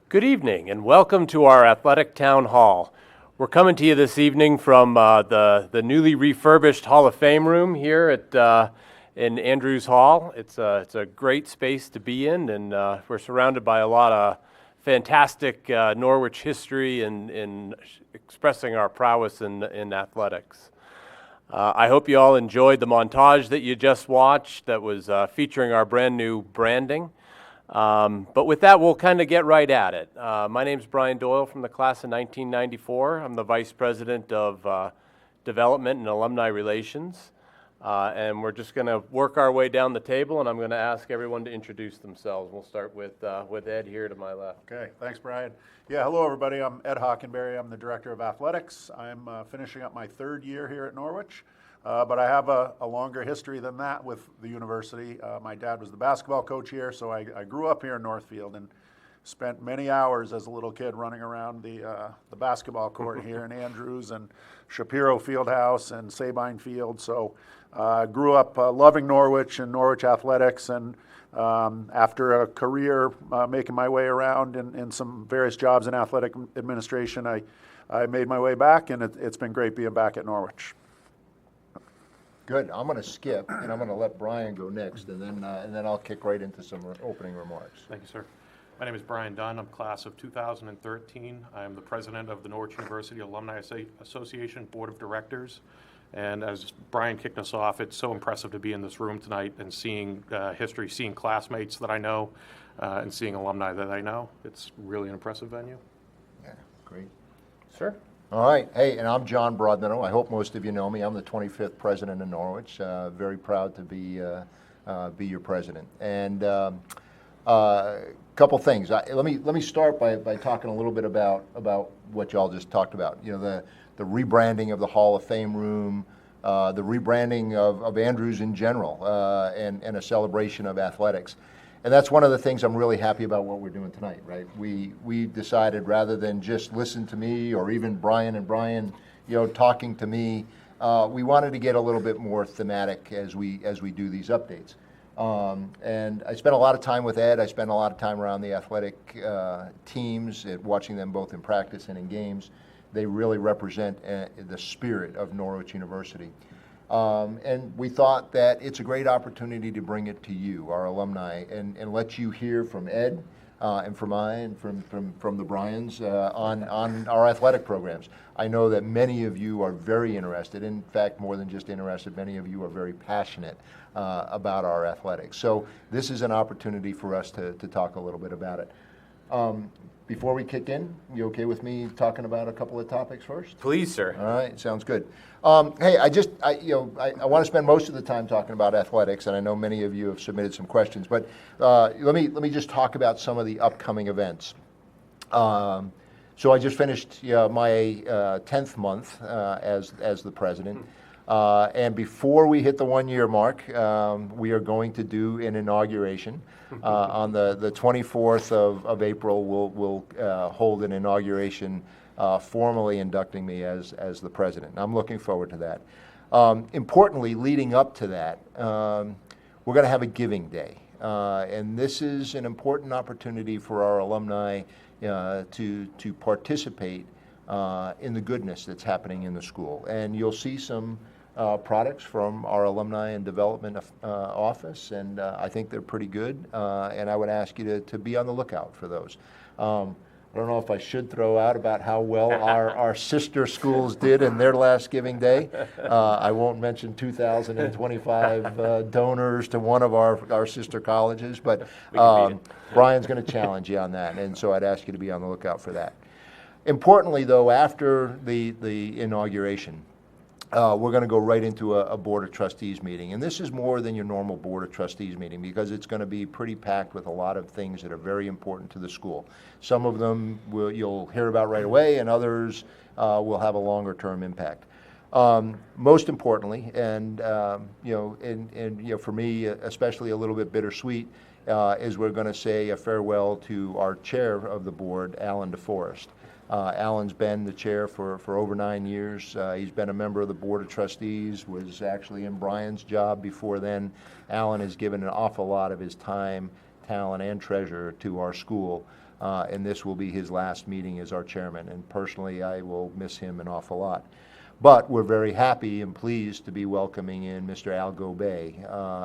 Good evening and welcome to our Athletic Town Hall. We're coming to you this evening from the newly refurbished Hall of Fame room here in Andrews Hall. It's a great space to be in, and we're surrounded by a lot of fantastic Norwich history and expressing our prowess in athletics. I hope you all enjoyed the montage that you just watched that was featuring our brand new branding. But with that, we'll kind of get right at it. My name's Brian Doyle from the class of 1994. I'm the Vice President of Development and Alumni Relations. And we're just going to work our way down the table, and I'm going to ask everyone to introduce themselves. We'll start with Ed here to my left. Okay, thanks, Brian. Yeah, hello, everybody. I'm Ed Hockenberry. I'm the Director of Athletics. I'm finishing up my third year here at Norwich. But I have a longer history than that with the university. My dad was the basketball coach here, so I grew up here in Northfield and spent many hours as a little kid running around the basketball court here in Andrews and Shapiro Fieldhouse and Sabine Field. So I grew up loving Norwich and Norwich athletics, and after a career making my way around in some various jobs in athletic administration, I made my way back, and it's been great being back at Norwich. Good. I'm going to skip, and I'm going to let Brian go next, and then I'll kick right into some opening remarks. Thank you, sir. My name is Brian Dunn. I'm class of 2013. I'm the president of the Norwich University Alumni Association Board of Directors. And as Brian kicked us off, it's so impressive to be in this room tonight and seeing history, seeing classmates that I know, and seeing alumni that I know. It's really an impressive venue. Yeah, great. Sure. All right. Hey, and I'm John Broadbent. I hope most of you know me. I'm the 25th president of Norwich. Very proud to be your president. And couple things. Let me start by talking a little bit about what y'all just talked about. You know, the rebranding of the Hall of Fame room, the rebranding of Andrews in general, and a celebration of athletics. And that's one of the things I'm really happy about what we're doing tonight, right? We decided rather than just listen to me or even Brian, talking to me, we wanted to get a little bit more thematic as we do these updates. And I spent a lot of time with Ed. I spent a lot of time around the athletic teams, watching them both in practice and in games. They really represent the spirit of Norwich University. And we thought that it's a great opportunity to bring it to you, our alumni, and let you hear from Ed and from I and from the Bryans on our athletic programs. I know that many of you are very interested. In fact, more than just interested, many of you are very passionate about our athletics. So this is an opportunity for us to talk a little bit about it. Before we kick in, you okay with me talking about a couple of topics first? Please, sir. All right, sounds good. Hey, I want to spend most of the time talking about athletics, and I know many of you have submitted some questions, but let me just talk about some of the upcoming events. So I just finished my 10th month as the president. And before we hit the 1 year mark, we are going to do an inauguration. On the 24th of April, we'll hold an inauguration formally inducting me as the president. I'm looking forward to that. Importantly, leading up to that, we're going to have a giving day. And this is an important opportunity for our alumni to participate in the goodness that's happening in the school. And you'll see some products from our Alumni and Development Office, and I think they're pretty good, and I would ask you to be on the lookout for those. I don't know if I should throw out about how well our sister schools did in their last giving day. I won't mention 2,025 donors to one of our sister colleges, but Brian's going to challenge you on that, and so I'd ask you to be on the lookout for that. Importantly, though, after the inauguration, we're going to go right into a Board of Trustees meeting. And this is more than your normal Board of Trustees meeting because it's going to be pretty packed with a lot of things that are very important to the school. Some of them you'll hear about right away, and others will have a longer-term impact. Most importantly, and for me, especially a little bit bittersweet, is we're going to say a farewell to our chair of the board, Alan DeForest. Alan's been the chair for over 9 years. He's been a member of the Board of Trustees, was actually in Brian's job before then. Alan has given an awful lot of his time, talent, and treasure to our school. and this will be his last meeting as our chairman. And personally, I will miss him an awful lot. But we're very happy and pleased to be welcoming in Mr. Al Gobay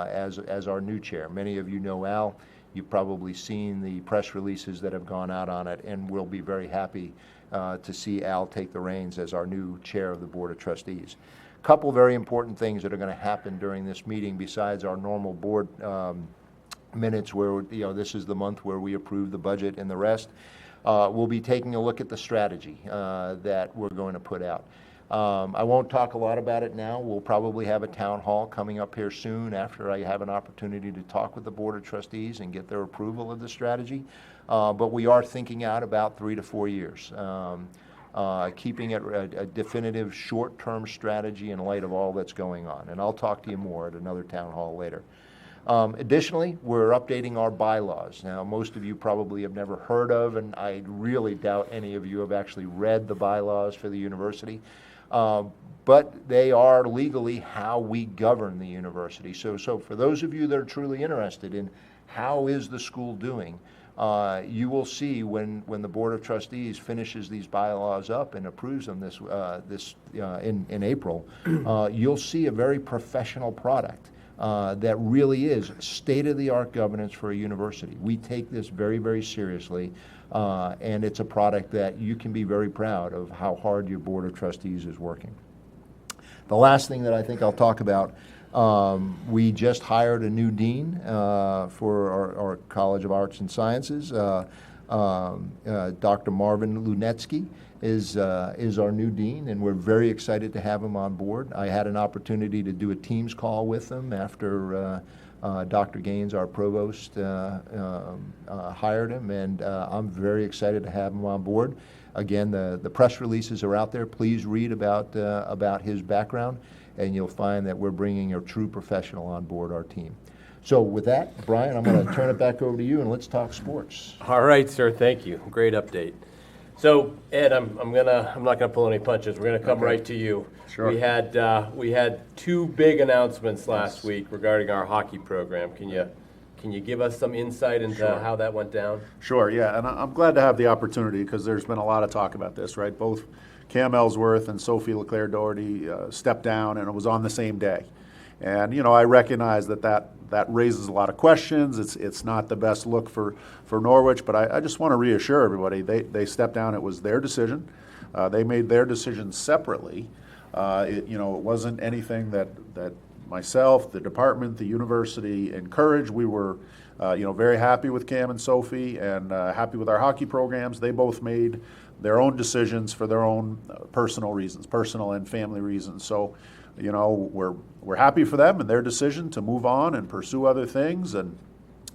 as our new chair. Many of you know Al. You've probably seen the press releases that have gone out on it, and we'll be very happy to see Al take the reins as our new chair of the Board of Trustees. A couple very important things that are going to happen during this meeting besides our normal board minutes where, this is the month where we approve the budget and the rest. We'll be taking a look at the strategy that we're going to put out. I won't talk a lot about it now. We'll probably have a town hall coming up here soon after I have an opportunity to talk with the Board of Trustees and get their approval of the strategy. But we are thinking out about 3 to 4 years, keeping it a definitive short-term strategy in light of all that's going on. And I'll talk to you more at another town hall later. Additionally, we're updating our bylaws. Now, most of you probably have never heard of, and I really doubt any of you have actually read the bylaws for the university. But they are legally how we govern the university. So for those of you that are truly interested in how is the school doing, you will see when the Board of Trustees finishes these bylaws up and approves them in April, you'll see a very professional product that really is state-of-the-art governance for a university. We take this very, very seriously. And it's a product that you can be very proud of how hard your Board of Trustees is working. The last thing that I think I'll talk about, we just hired a new dean for our College of Arts and Sciences. Dr. Marvin Lunetsky is our new dean, and we're very excited to have him on board. I had an opportunity to do a Teams call with him after Dr. Gaines, our provost, hired him, and I'm very excited to have him on board. Again, the press releases are out there. Please read about his background, and you'll find that we're bringing a true professional on board our team. So with that, Brian, I'm going to turn it back over to you, and let's talk sports. All right, sir, thank you. Great update. So, Ed, I'm not gonna pull any punches. We're gonna come right to you. Sure. We had 2 big announcements last week regarding our hockey program. Can you give us some insight into how that went down? Sure, yeah, and I'm glad to have the opportunity because there's been a lot of talk about this, right? Both Cam Ellsworth and Sophie Leclaire Doherty stepped down, and it was on the same day. And I recognize that raises a lot of questions. It's not the best look for Norwich, but I just want to reassure everybody they stepped down. It was their decision. They made their decision separately. It wasn't anything that myself, the department, the university encouraged. We were very happy with Cam and Sophie and happy with our hockey programs. They both made their own decisions for their own personal reasons, personal and family reasons. So, we're happy for them and their decision to move on and pursue other things, and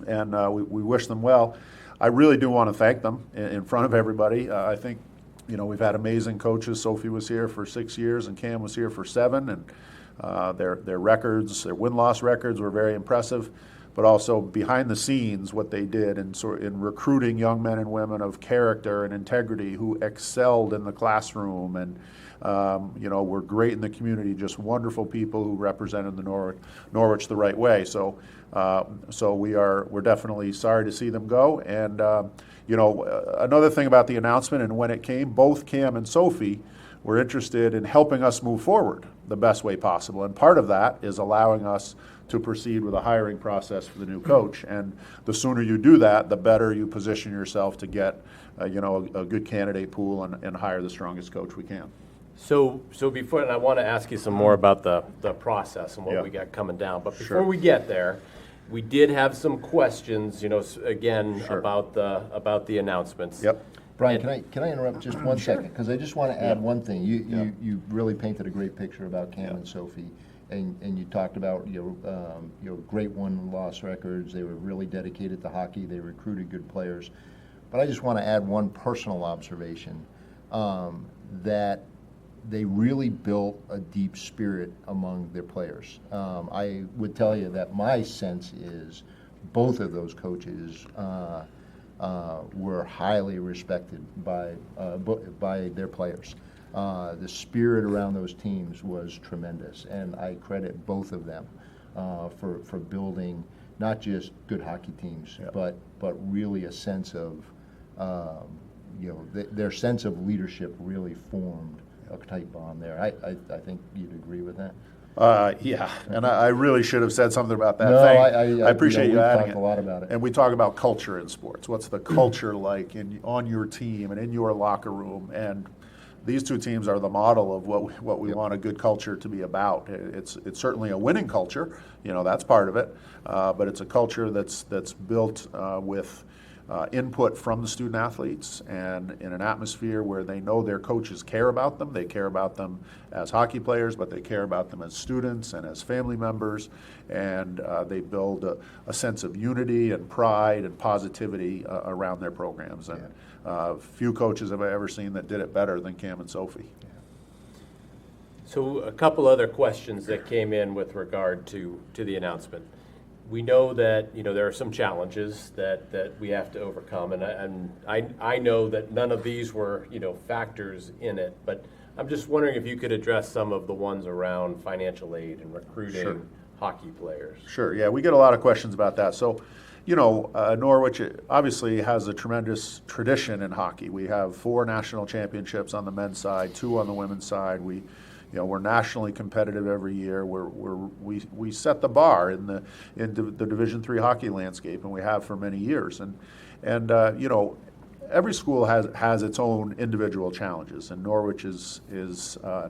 we wish them well. I really do want to thank them in front of everybody. I think, we've had amazing coaches. Sophie was here for 6 years and Cam was here for 7, and their records, their win-loss records were very impressive. But also behind the scenes, what they did in recruiting young men and women of character and integrity who excelled in the classroom and were great in the community, just wonderful people who represented the Norwich the right way. So we're definitely sorry to see them go. And another thing about the announcement and when it came, both Cam and Sophie were interested in helping us move forward the best way possible. And part of that is allowing us to proceed with a hiring process for the new coach. And the sooner you do that, the better you position yourself to get a good candidate pool and hire the strongest coach we can. So before, and I want to ask you some more about the process and what we got coming down. But before we get there, we did have some questions, again, about the announcements. Yep. Brian, can I interrupt just one second? Because I just want to add one thing. You really painted a great picture about Cam and Sophie, and you talked about great win-loss records. They were really dedicated to hockey. They recruited good players. But I just want to add one personal observation, that they really built a deep spirit among their players. I would tell you that my sense is both of those coaches were highly respected by their players. The spirit around those teams was tremendous, and I credit both of them for building not just good hockey teams, but really a sense of their sense of leadership really formed a tight bond there. I think you'd agree with that. Yeah, and I really should have said something about that. No, I appreciate you we've adding talked it. a lot about it. And we talk about culture in sports. What's the culture like on your team and in your locker room? And these two teams are the model of what we want a good culture to be about. It's certainly a winning culture, that's part of it, but it's a culture that's built with input from the student athletes and in an atmosphere where they know their coaches care about them. They care about them as hockey players, but they care about them as students and as family members, and they build a sense of unity and pride and positivity around their programs. And few coaches have I ever seen that did it better than Cam and Sophie. So a couple other questions that came in with regard to the announcement. We know that there are some challenges that we have to overcome, and I know that none of these were factors in it, but I'm just wondering if you could address some of the ones around financial aid and recruiting hockey players. Sure, yeah, we get a lot of questions about that. So, Norwich obviously has a tremendous tradition in hockey. We have 4 national championships on the men's side, 2 on the women's side. We're nationally competitive every year. We set the bar in the Division III hockey landscape, and we have for many years. And every school has its own individual challenges, and Norwich is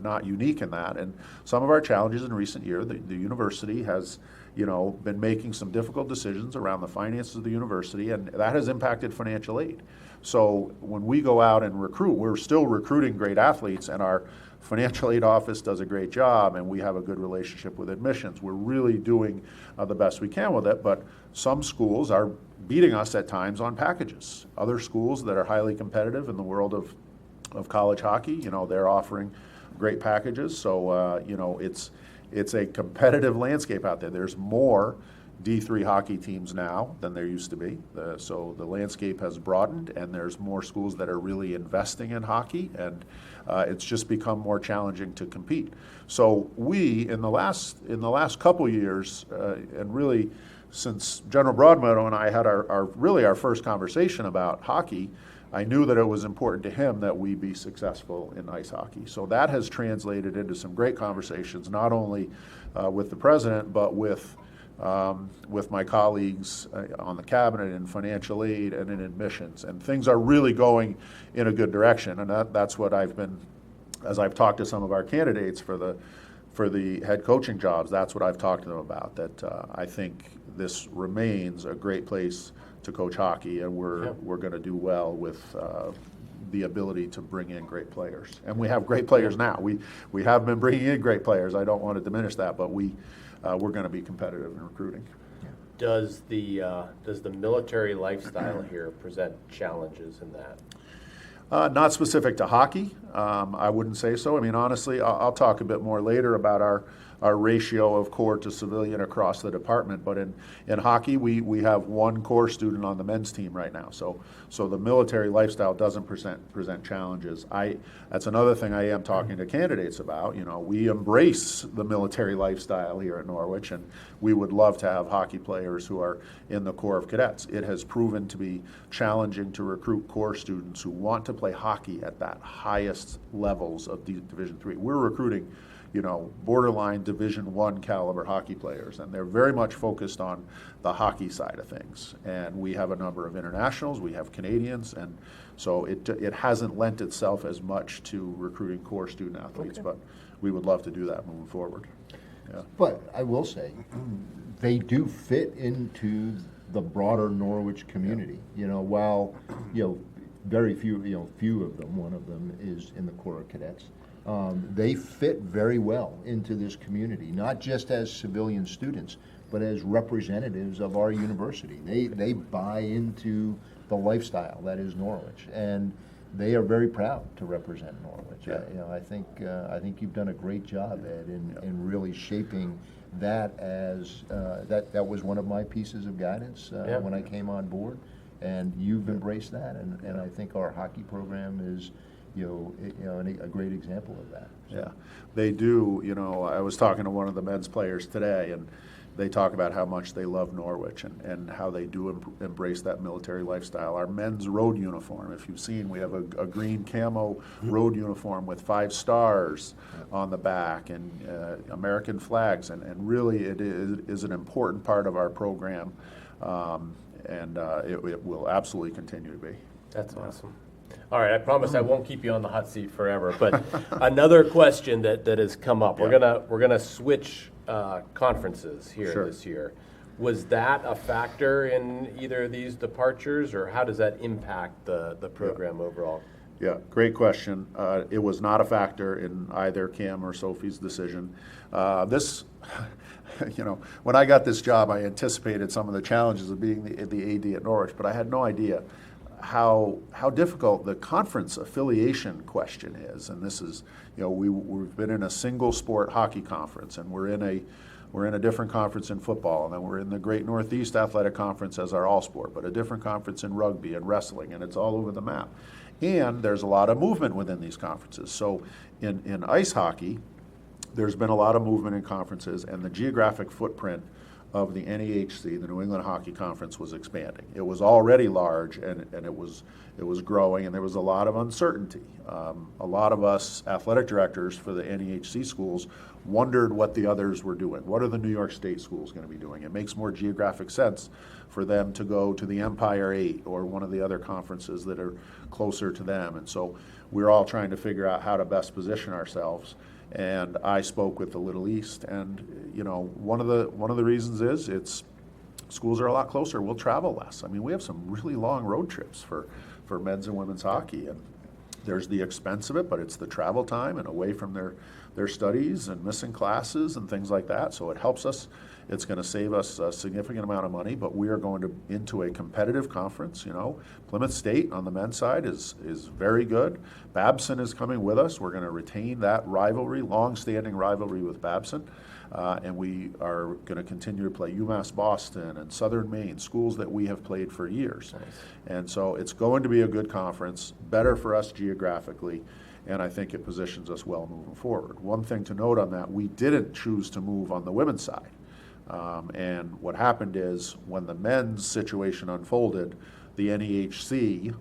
not unique in that. And some of our challenges in recent years, the university has been making some difficult decisions around the finances of the university, and that has impacted financial aid. So when we go out and recruit, we're still recruiting great athletes, and our financial aid office does a great job, and we have a good relationship with admissions. We're really doing the best we can with it, but some schools are beating us at times on packages. Other schools that are highly competitive in the world of college hockey, they're offering great packages. So, it's a competitive landscape out there. There's more D3 hockey teams now than there used to be. So the landscape has broadened, and there's more schools that are really investing in hockey, and it's just become more challenging to compete. So we, in the last couple years, and really since General Broadmeadow and I had our first conversation about hockey, I knew that it was important to him that we be successful in ice hockey. So that has translated into some great conversations, not only with the president, but with my colleagues on the cabinet in financial aid and in admissions. And things are really going in a good direction. And that's what I've been, as I've talked to some of our candidates for the head coaching jobs, that's what I've talked to them about, that I think this remains a great place to coach hockey, and we're going to do well with the ability to bring in great players. And we have great players now. We have been bringing in great players. I don't want to diminish that, but we're going to be competitive in recruiting. Does the military lifestyle here present challenges in that? Not specific to hockey. I wouldn't say so. I mean, honestly, I'll talk a bit more later about our ratio of corps to civilian across the department. But in hockey, we have 1 corps student on the men's team right now. So the military lifestyle doesn't present challenges. That's another thing I am talking to candidates about. We embrace the military lifestyle here at Norwich, and we would love to have hockey players who are in the Corps of Cadets. It has proven to be challenging to recruit corps students who want to play hockey at that highest levels of Division III. We're recruiting borderline Division I caliber hockey players, and they're very much focused on the hockey side of things. And we have a number of internationals, we have Canadians, and so it hasn't lent itself as much to recruiting core student athletes, but we would love to do that moving forward. Yeah. But I will say, they do fit into the broader Norwich community. While very few of them, one of them is in the Corps of Cadets. They fit very well into this community, not just as civilian students, but as representatives of our university. They buy into the lifestyle that is Norwich, and they are very proud to represent Norwich. Yeah. I think you've done a great job, Ed, in really shaping that as that was one of my pieces of guidance when I came on board, and you've embraced that, and I think our hockey program is a great example of that. Yeah, they do. I was talking to one of the men's players today, and they talk about how much they love Norwich and how they do embrace that military lifestyle. Our men's road uniform, if you've seen, we have a green camo road uniform with 5 stars on the back and American flags, and really it is an important part of our program, and it will absolutely continue to be. That's awesome. All right, I promise I won't keep you on the hot seat forever, but another question that has come up. Yeah. We're gonna switch conferences here Sure. this year. Was that a factor in either of these departures, or how does that impact the program overall? Yeah, great question. It was not a factor in either Cam or Sophie's decision. When I got this job, I anticipated some of the challenges of being the AD at Norwich, but I had no idea how difficult the conference affiliation question is. And this is, we've been in a single sport hockey conference, and we're in a different conference in football, and then we're in the Great Northeast Athletic Conference as our all sport, but a different conference in rugby and wrestling, and it's all over the map. And there's a lot of movement within these conferences. So in ice hockey, there's been a lot of movement in conferences, and the geographic footprint of the NEHC, the New England Hockey Conference, was expanding. It was already large, and it was growing, and there was a lot of uncertainty. A lot of us athletic directors for the NEHC schools wondered what the others were doing. What are the New York State schools going to be doing? It makes more geographic sense for them to go to the Empire 8 or one of the other conferences that are closer to them. And so we're all trying to figure out how to best position ourselves. And I spoke with the Little East, and one of the reasons is schools are a lot closer. We'll travel less. I mean, we have some really long road trips for men's and women's hockey, and there's the expense of it, but it's the travel time and away from their studies and missing classes and things like that. So it helps us. It's going to save us a significant amount of money, but we are going into a competitive conference. Plymouth State on the men's side is very good. Babson is coming with us. We're going to retain that rivalry, long-standing rivalry with Babson, and we are going to continue to play UMass Boston and Southern Maine, schools that we have played for years. Nice. And so it's going to be a good conference, better for us geographically, and I think it positions us well moving forward. One thing to note on that, we didn't choose to move on the women's side. And what happened is when the men's situation unfolded, the NEHC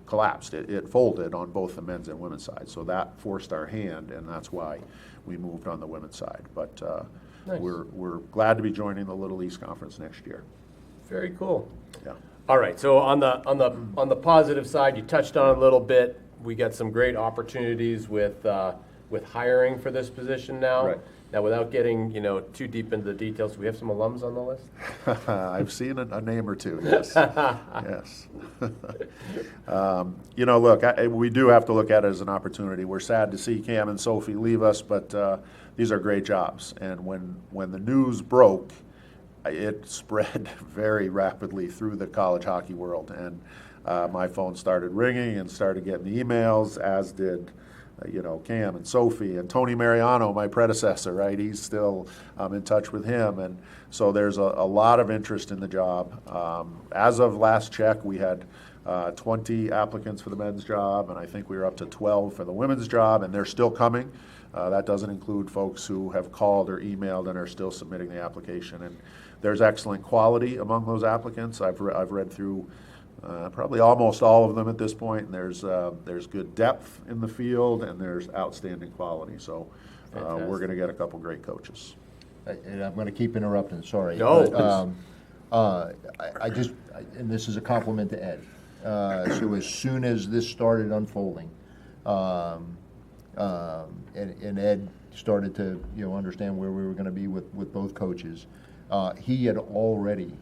collapsed. It folded on both the men's and women's side. So that forced our hand, and that's why we moved on the women's side. But Nice. we're glad to be joining the Little East Conference next year. Very cool. Yeah. All right, so on the positive side, you touched on it a little bit. We got some great opportunities with hiring for this position now. Right. Now, without getting too deep into the details, do we have some alums on the list? I've seen a name or two, yes. Yes. Look, we do have to look at it as an opportunity. We're sad to see Cam and Sophie leave us, but these are great jobs. And when the news broke, it spread very rapidly through the college hockey world. And my phone started ringing and started getting the emails, as did Cam and Sophie and Tony Mariano, my predecessor, right? He's still in touch with him. And so there's a lot of interest in the job. As of last check, we had 20 applicants for the men's job, and I think we were up to 12 for the women's job, and they're still coming. That doesn't include folks who have called or emailed and are still submitting the application. And there's excellent quality among those applicants. I've read through probably almost all of them at this point, and there's good depth in the field, and there's outstanding quality. So we're going to get a couple great coaches. And I'm going to keep interrupting, sorry. No. But, and this is a compliment to Ed. So as soon as this started unfolding, and Ed started to understand where we were going to be with both coaches, he had already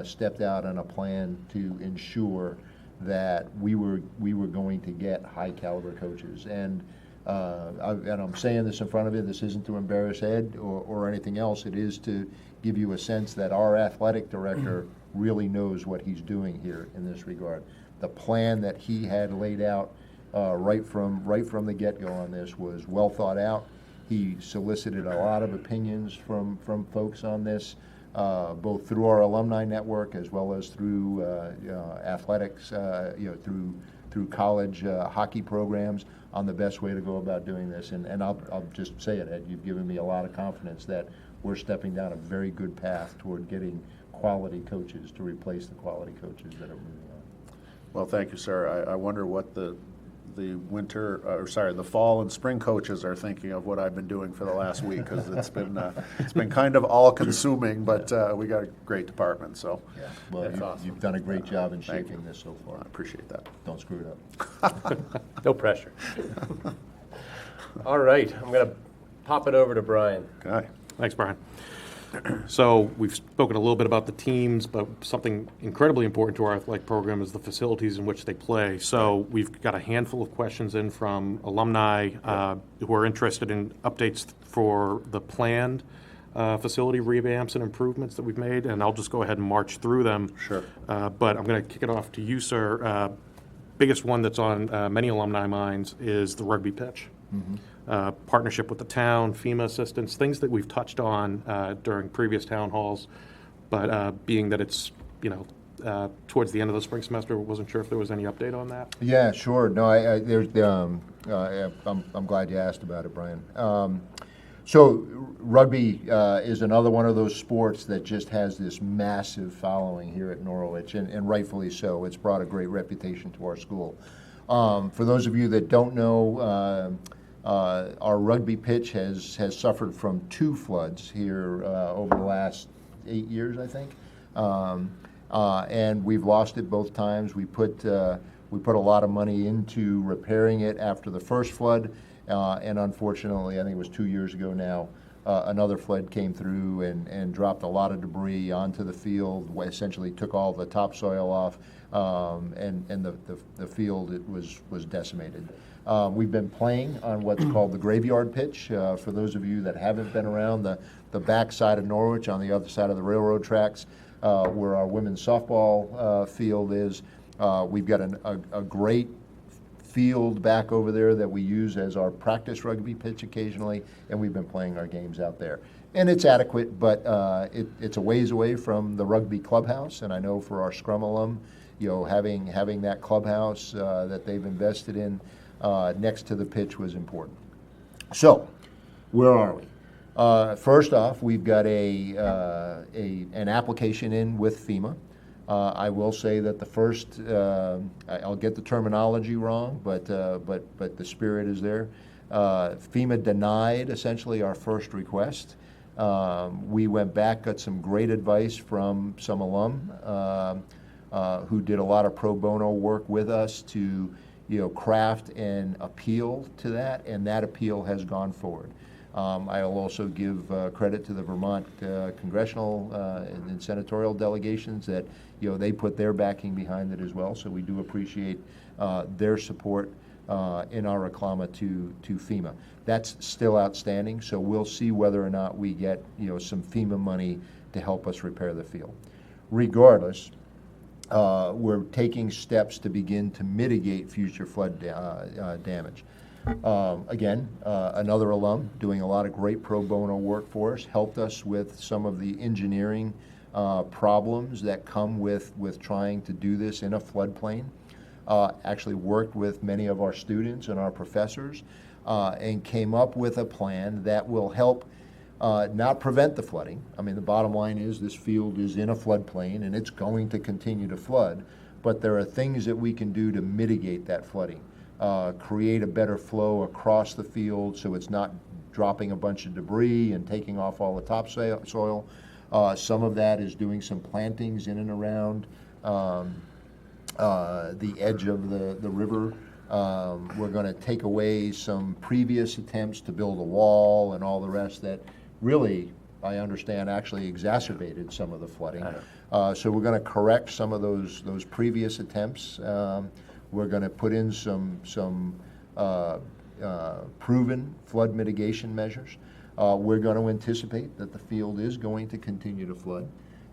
stepped out on a plan to ensure that we were going to get high caliber coaches. And I'm saying this in front of you. This isn't to embarrass Ed or anything else. It is to give you a sense that our athletic director really knows what he's doing here in this regard. The plan that he had laid out right from the get-go on this was well thought out. He solicited a lot of opinions from folks on this, both through our alumni network as well as through athletics, through college hockey programs on the best way to go about doing this. And I'll just say it, Ed, you've given me a lot of confidence that we're stepping down a very good path toward getting quality coaches to replace the quality coaches that are moving on. Well, thank you, sir. I wonder what the fall and spring coaches are thinking of what I've been doing for the last week, because it's been kind of all-consuming, but we got a great department, so Yeah, well, That's awesome. you've done a great job in Thank shaping this so I far. appreciate that. Don't screw it up. No pressure. All right, I'm going to pop it over to Brian. Okay. Thanks, Brian. So we've spoken a little bit about the teams, but something incredibly important to our athletic program is the facilities in which they play. So we've got a handful of questions in from alumni who are interested in updates for the planned facility revamps and improvements that we've made, and I'll just go ahead and march through them. Sure. But I'm going to kick it off to you, sir. Biggest one that's on many alumni minds is the rugby pitch. Partnership with the town, FEMA assistance, things that we've touched on during previous town halls. But being that it's, towards the end of the spring semester, wasn't sure if there was any update on that. Yeah, sure. No, I'm glad you asked about it, Brian. So rugby is another one of those sports that just has this massive following here at Norwich, and rightfully so. It's brought a great reputation to our school. For those of you that don't know, our rugby pitch has suffered from 2 floods here over the last 8 years, I think, and we've lost it both times. We put a lot of money into repairing it after the first flood, and unfortunately, I think it was 2 years ago now, another flood came through and dropped a lot of debris onto the field. Essentially, took all the topsoil off, and the field was decimated. We've been playing on what's called the graveyard pitch. For those of you that haven't been around, the back side of Norwich on the other side of the railroad tracks, where our women's softball field is, we've got a great field back over there that we use as our practice rugby pitch occasionally, and we've been playing our games out there. And it's adequate, but it's a ways away from the rugby clubhouse, and I know for our Scrum alum, having that clubhouse that they've invested in next to the pitch was important. So, where are we? First off, we've got an application in with FEMA. I will say that the first, I'll get the terminology wrong, but the spirit is there. FEMA denied essentially our first request. We went back, got some great advice from some alum who did a lot of pro bono work with us to craft an appeal to that, and that appeal has gone forward. I'll also give credit to the Vermont congressional and senatorial delegations that they put their backing behind it as well. So we do appreciate their support in our reclama to FEMA. That's still outstanding. So we'll see whether or not we get some FEMA money to help us repair the field. Regardless, we're taking steps to begin to mitigate future flood damage. Again, another alum doing a lot of great pro bono work for us, helped us with some of the engineering problems that come with trying to do this in a floodplain. Actually worked with many of our students and our professors and came up with a plan that will help not prevent the flooding. I mean, the bottom line is this field is in a floodplain and it's going to continue to flood, but there are things that we can do to mitigate that flooding. Create a better flow across the field so it's not dropping a bunch of debris and taking off all the topsoil. Some of that is doing some plantings in and around the edge of the river. We're going to take away some previous attempts to build a wall and all the rest that really, I understand, actually exacerbated some of the flooding. So we're going to correct some of those previous attempts. We're going to put in some proven flood mitigation measures. We're going to anticipate that the field is going to continue to flood.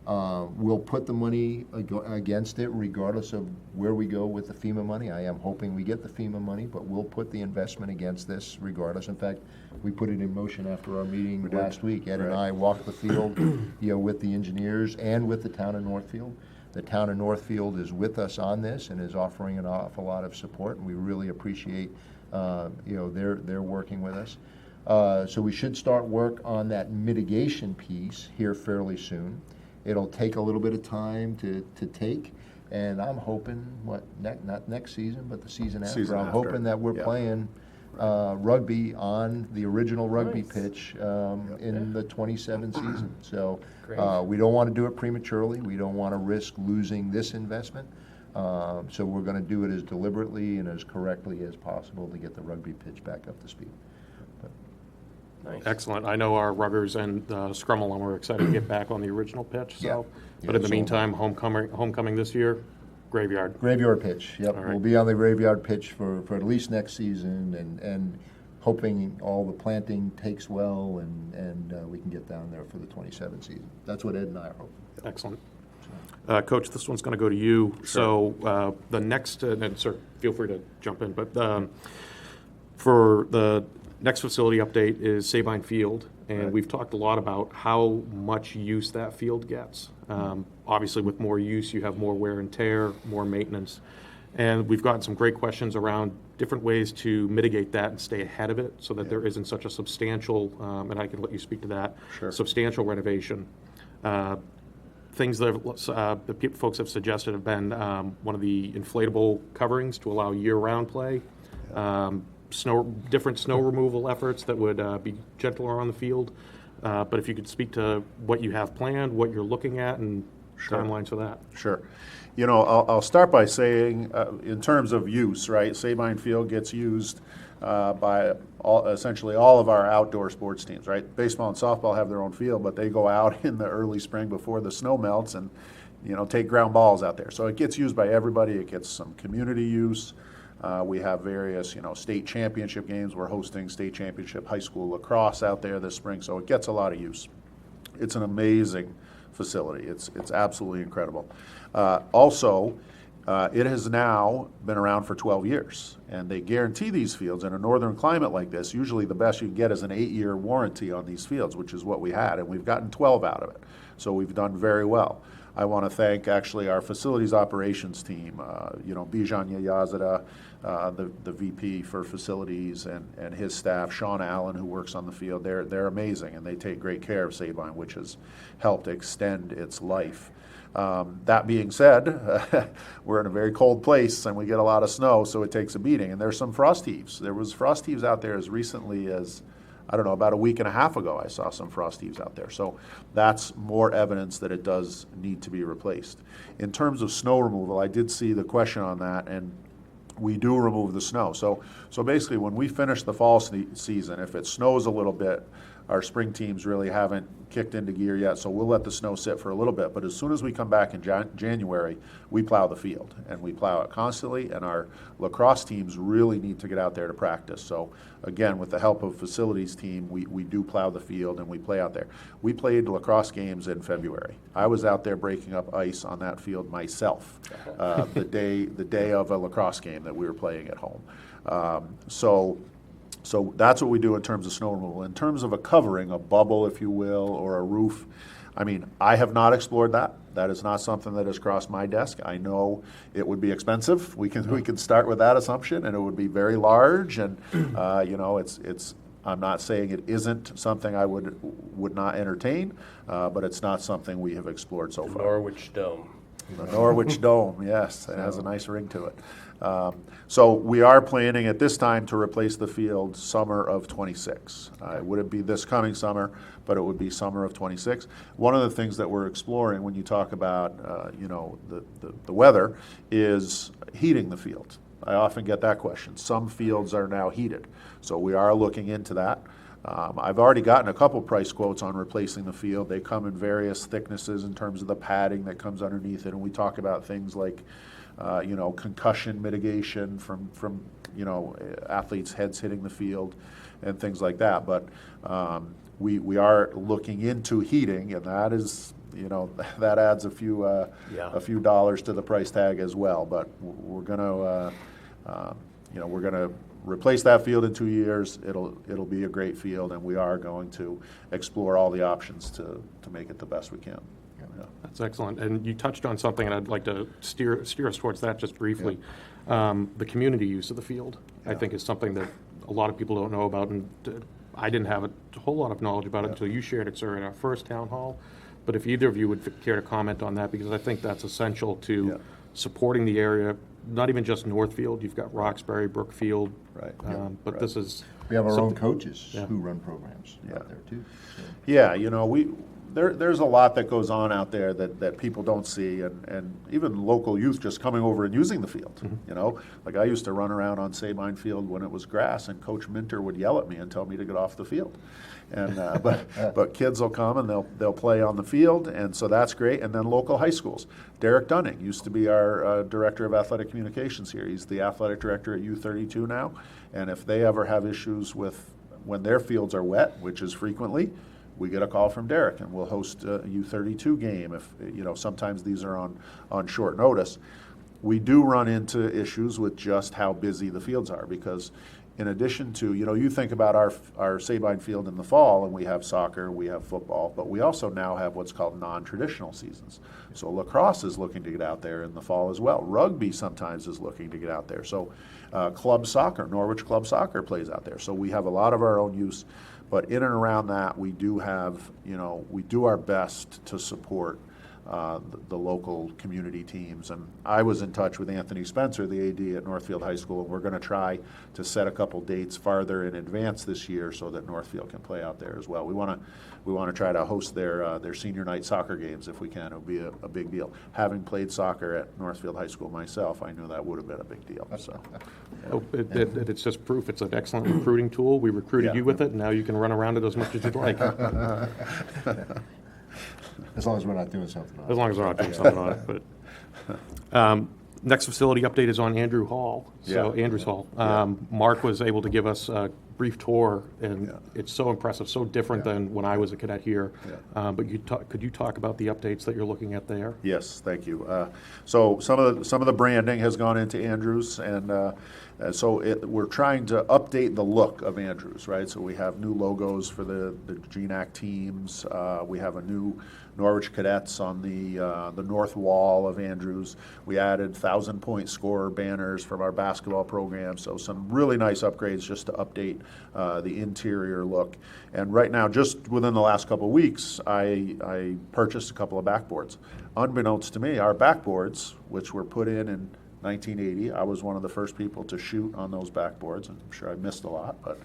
We'll put the money against it regardless of where we go with the FEMA money. I am hoping we get the FEMA money, but we'll put the investment against this regardless. In fact, we put it in motion after our meeting last week. Ed and I walked the field with the engineers and with the town of Northfield. The town of Northfield is with us on this and is offering an awful lot of support, and we really appreciate they're working with us. So we should start work on that mitigation piece here fairly soon. It'll take a little bit of time to take, and I'm hoping, not next season, but the season after. Season I'm after, hoping that we're yeah. playing rugby on the original rugby Nice. pitch in the 27 season. So Great. we don't want to do it prematurely. We don't want to risk losing this investment. So we're going to do it as deliberately and as correctly as possible to get the rugby pitch back up to speed. Nice. Excellent. I know our ruggers and scrum alum are excited to get back on the original pitch, so. Yeah. But in the So- meantime, homecoming this year, graveyard. Graveyard pitch, yep. All right. We'll be on the graveyard pitch for at least next season and hoping all the planting takes well and we can get down there for the 27 season. That's what Ed and I are hoping. Excellent. Coach, this one's going to go to you. So the next, and sir, feel free to jump in, but for the next facility update is Sabine Field, and we've talked a lot about how much use that field gets. Obviously, with more use, you have more wear and tear, more maintenance, and we've gotten some great questions around different ways to mitigate that and stay ahead of it so that there isn't such a substantial, and I can let you speak to that, Sure. substantial renovation. Things that folks have suggested have been one of the inflatable coverings to allow year-round play, different snow removal efforts that would be gentler on the field. But if you could speak to what you have planned, what you're looking at, and timelines for that. Sure. You know, I'll start by saying, in terms of use, right, Sabine Field gets used by essentially all of our outdoor sports teams, right? Baseball and softball have their own field, but they go out in the early spring before the snow melts and, you know, take ground balls out there. So it gets used by everybody. It gets some community use. We have various, you know, state championship games. We're hosting state championship high school lacrosse out there this spring, so it gets a lot of use. It's an amazing facility. It's absolutely incredible. Also, it has now been around for 12 years, and they guarantee these fields in a northern climate like this. Usually the best you can get is an 8-year warranty on these fields, which is what we had, and we've gotten 12 out of it. So we've done very well. I want to thank actually our facilities operations team, you know, Bijan Yazada, the VP for facilities, and his staff, Sean Allen, who works on the field. They're amazing, and they take great care of Sabine, which has helped extend its life. That being said, we're in a very cold place, and we get a lot of snow, so it takes a beating. And there's some frost heaves. There was frost heaves out there as recently as, I don't know, about a week and a half ago, I saw some frost heaves out there. So that's more evidence that it does need to be replaced. In terms of snow removal, I did see the question on that, and we do remove the snow. So basically, when we finish the fall season, if it snows a little bit, our spring teams really haven't kicked into gear yet, so we'll let the snow sit for a little bit. But as soon as we come back in January, we plow the field, and we plow it constantly, and our lacrosse teams really need to get out there to practice. So again, with the help of facilities team, we do plow the field, and we play out there. We played lacrosse games in February. I was out there breaking up ice on that field myself the day of a lacrosse game that we were playing at home. So that's what we do in terms of snow removal. In terms of a covering, a bubble, if you will, or a roof, I mean, I have not explored that. That is not something that has crossed my desk. I know it would be expensive. We can start with that assumption, and it would be very large. And you know, I'm not saying it isn't something I would not entertain, but it's not something we have explored so far. Norwich Dome. The Norwich Dome, yes, it has a nice ring to it. So we are planning at this time to replace the field summer of '26. It wouldn't be this coming summer, but it would be summer of '26. One of the things that we're exploring when you talk about, you know, the weather is heating the field. I often get that question. Some fields are now heated, so we are looking into that. I've already gotten a couple price quotes on replacing the field. They come in various thicknesses in terms of the padding that comes underneath it, and we talk about things like, you know, concussion mitigation from you know, athletes' heads hitting the field and things like that. But we are looking into heating, and that is, you know, that adds a few dollars to the price tag as well. But we're gonna you know, we're gonna replace that field in 2 years. It'll be a great field, and we are going to explore all the options to make it the best we can. Yeah. That's excellent. And you touched on something, and I'd like to steer us towards that just briefly. The community use of the field, I think, is something that a lot of people don't know about. And I didn't have a whole lot of knowledge about it until you shared it, sir, at our first town hall. But if either of you would care to comment on that, because I think that's essential to Yeah. supporting the area, not even just Northfield, you've got Roxbury, Brookfield. Right. But this is. We have our own something- coaches Yeah. who run programs out there too. So. Yeah, you know, there's a lot that goes on out there that people don't see, and even local youth just coming over and using the field. You know, like I used to run around on Sabine Field when it was grass, and Coach Minter would yell at me and tell me to get off the field. And but kids will come and they'll play on the field, and so that's great. And then local high schools. Derek Dunning used to be our director of athletic communications here. He's the athletic director at U32 now, and if they ever have issues with when their fields are wet, which is frequently, we get a call from Derek, and we'll host a U32 game. If you know, sometimes these are on short notice. We do run into issues with just how busy the fields are, because in addition to, you know, you think about our Sabine Field in the fall, and we have soccer, we have football, but we also now have what's called non-traditional seasons. So lacrosse is looking to get out there in the fall as well. Rugby sometimes is looking to get out there. So club soccer, Norwich Club Soccer plays out there. So we have a lot of our own use. But in and around that, we do have, you know, we do our best to support the local community teams. And I was in touch with Anthony Spencer, the AD at Northfield High School, and we're going to try to set a couple dates farther in advance this year so that Northfield can play out there as well. We want to try to host their senior night soccer games if we can. It would be a big deal. Having played soccer at Northfield High School myself, I knew that would have been a big deal. So. Oh, it's just proof. It's an excellent recruiting tool. We recruited Yeah. you with it, and now you can run around it as much as you'd like, as As long as we're not doing something else. long as we're not doing something on it. But next facility update is on Andrew Hall. So Yeah. Andrews Hall. Mark was able to give us a brief tour, and Yeah. it's so impressive, so different than when I was a cadet here. Yeah. But could you talk about the updates that you're looking at there? Yes, thank you. So some of the branding has gone into Andrews, and we're trying to update the look of Andrews, right? So we have new logos for the GNAC teams. We have a new Norwich Cadets on the north wall of Andrews. We added 1,000-point scorer banners from our basketball program. So some really nice upgrades just to update the interior look. And right now, just within the last couple of weeks, I purchased a couple of backboards. Unbeknownst to me, our backboards, which were put in 1980, I was one of the first people to shoot on those backboards. I'm sure I missed a lot, but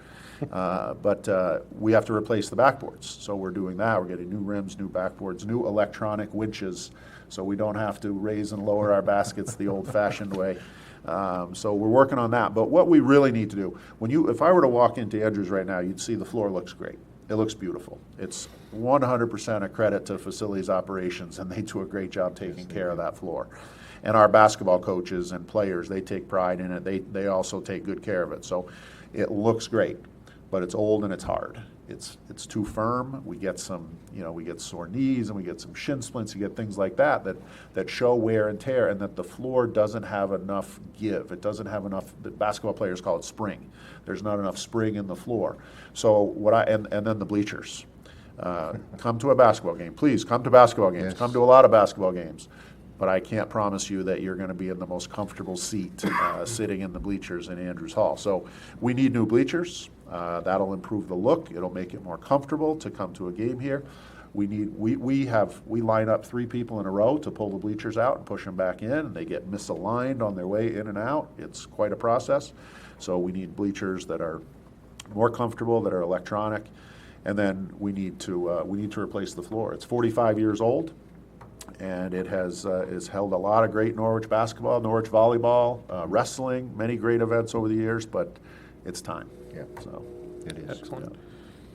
we have to replace the backboards. So we're doing that. We're getting new rims, new backboards, new electronic winches, so we don't have to raise and lower our baskets the old-fashioned way. So we're working on that. But what we really need to do, if I were to walk into Andrews right now, you'd see the floor looks great. It looks beautiful. It's 100% a credit to facilities operations, and they do a great job taking care of that floor. And our basketball coaches and players, they take pride in it. They also take good care of it. So it looks great, but it's old and it's hard. It's too firm. We get we get sore knees, and we get some shin splints. You get things like that show wear and tear, and that the floor doesn't have enough give. It doesn't have enough. The basketball players call it spring. There's not enough spring in the floor. So and then the bleachers. Come to a basketball game, please. Come to basketball games. Yes. Come to a lot of basketball games. But I can't promise you that you're going to be in the most comfortable seat sitting in the bleachers in Andrews Hall. So we need new bleachers. That'll improve the look. It'll make it more comfortable to come to a game here. We line up 3 people in a row to pull the bleachers out and push them back in, and they get misaligned on their way in and out. It's quite a process. So we need bleachers that are more comfortable, that are electronic, and then we need to replace the floor. It's 45 years old. And it has held a lot of great Norwich basketball, Norwich volleyball, wrestling, many great events over the years, but it's time. Yeah. So It is. Excellent.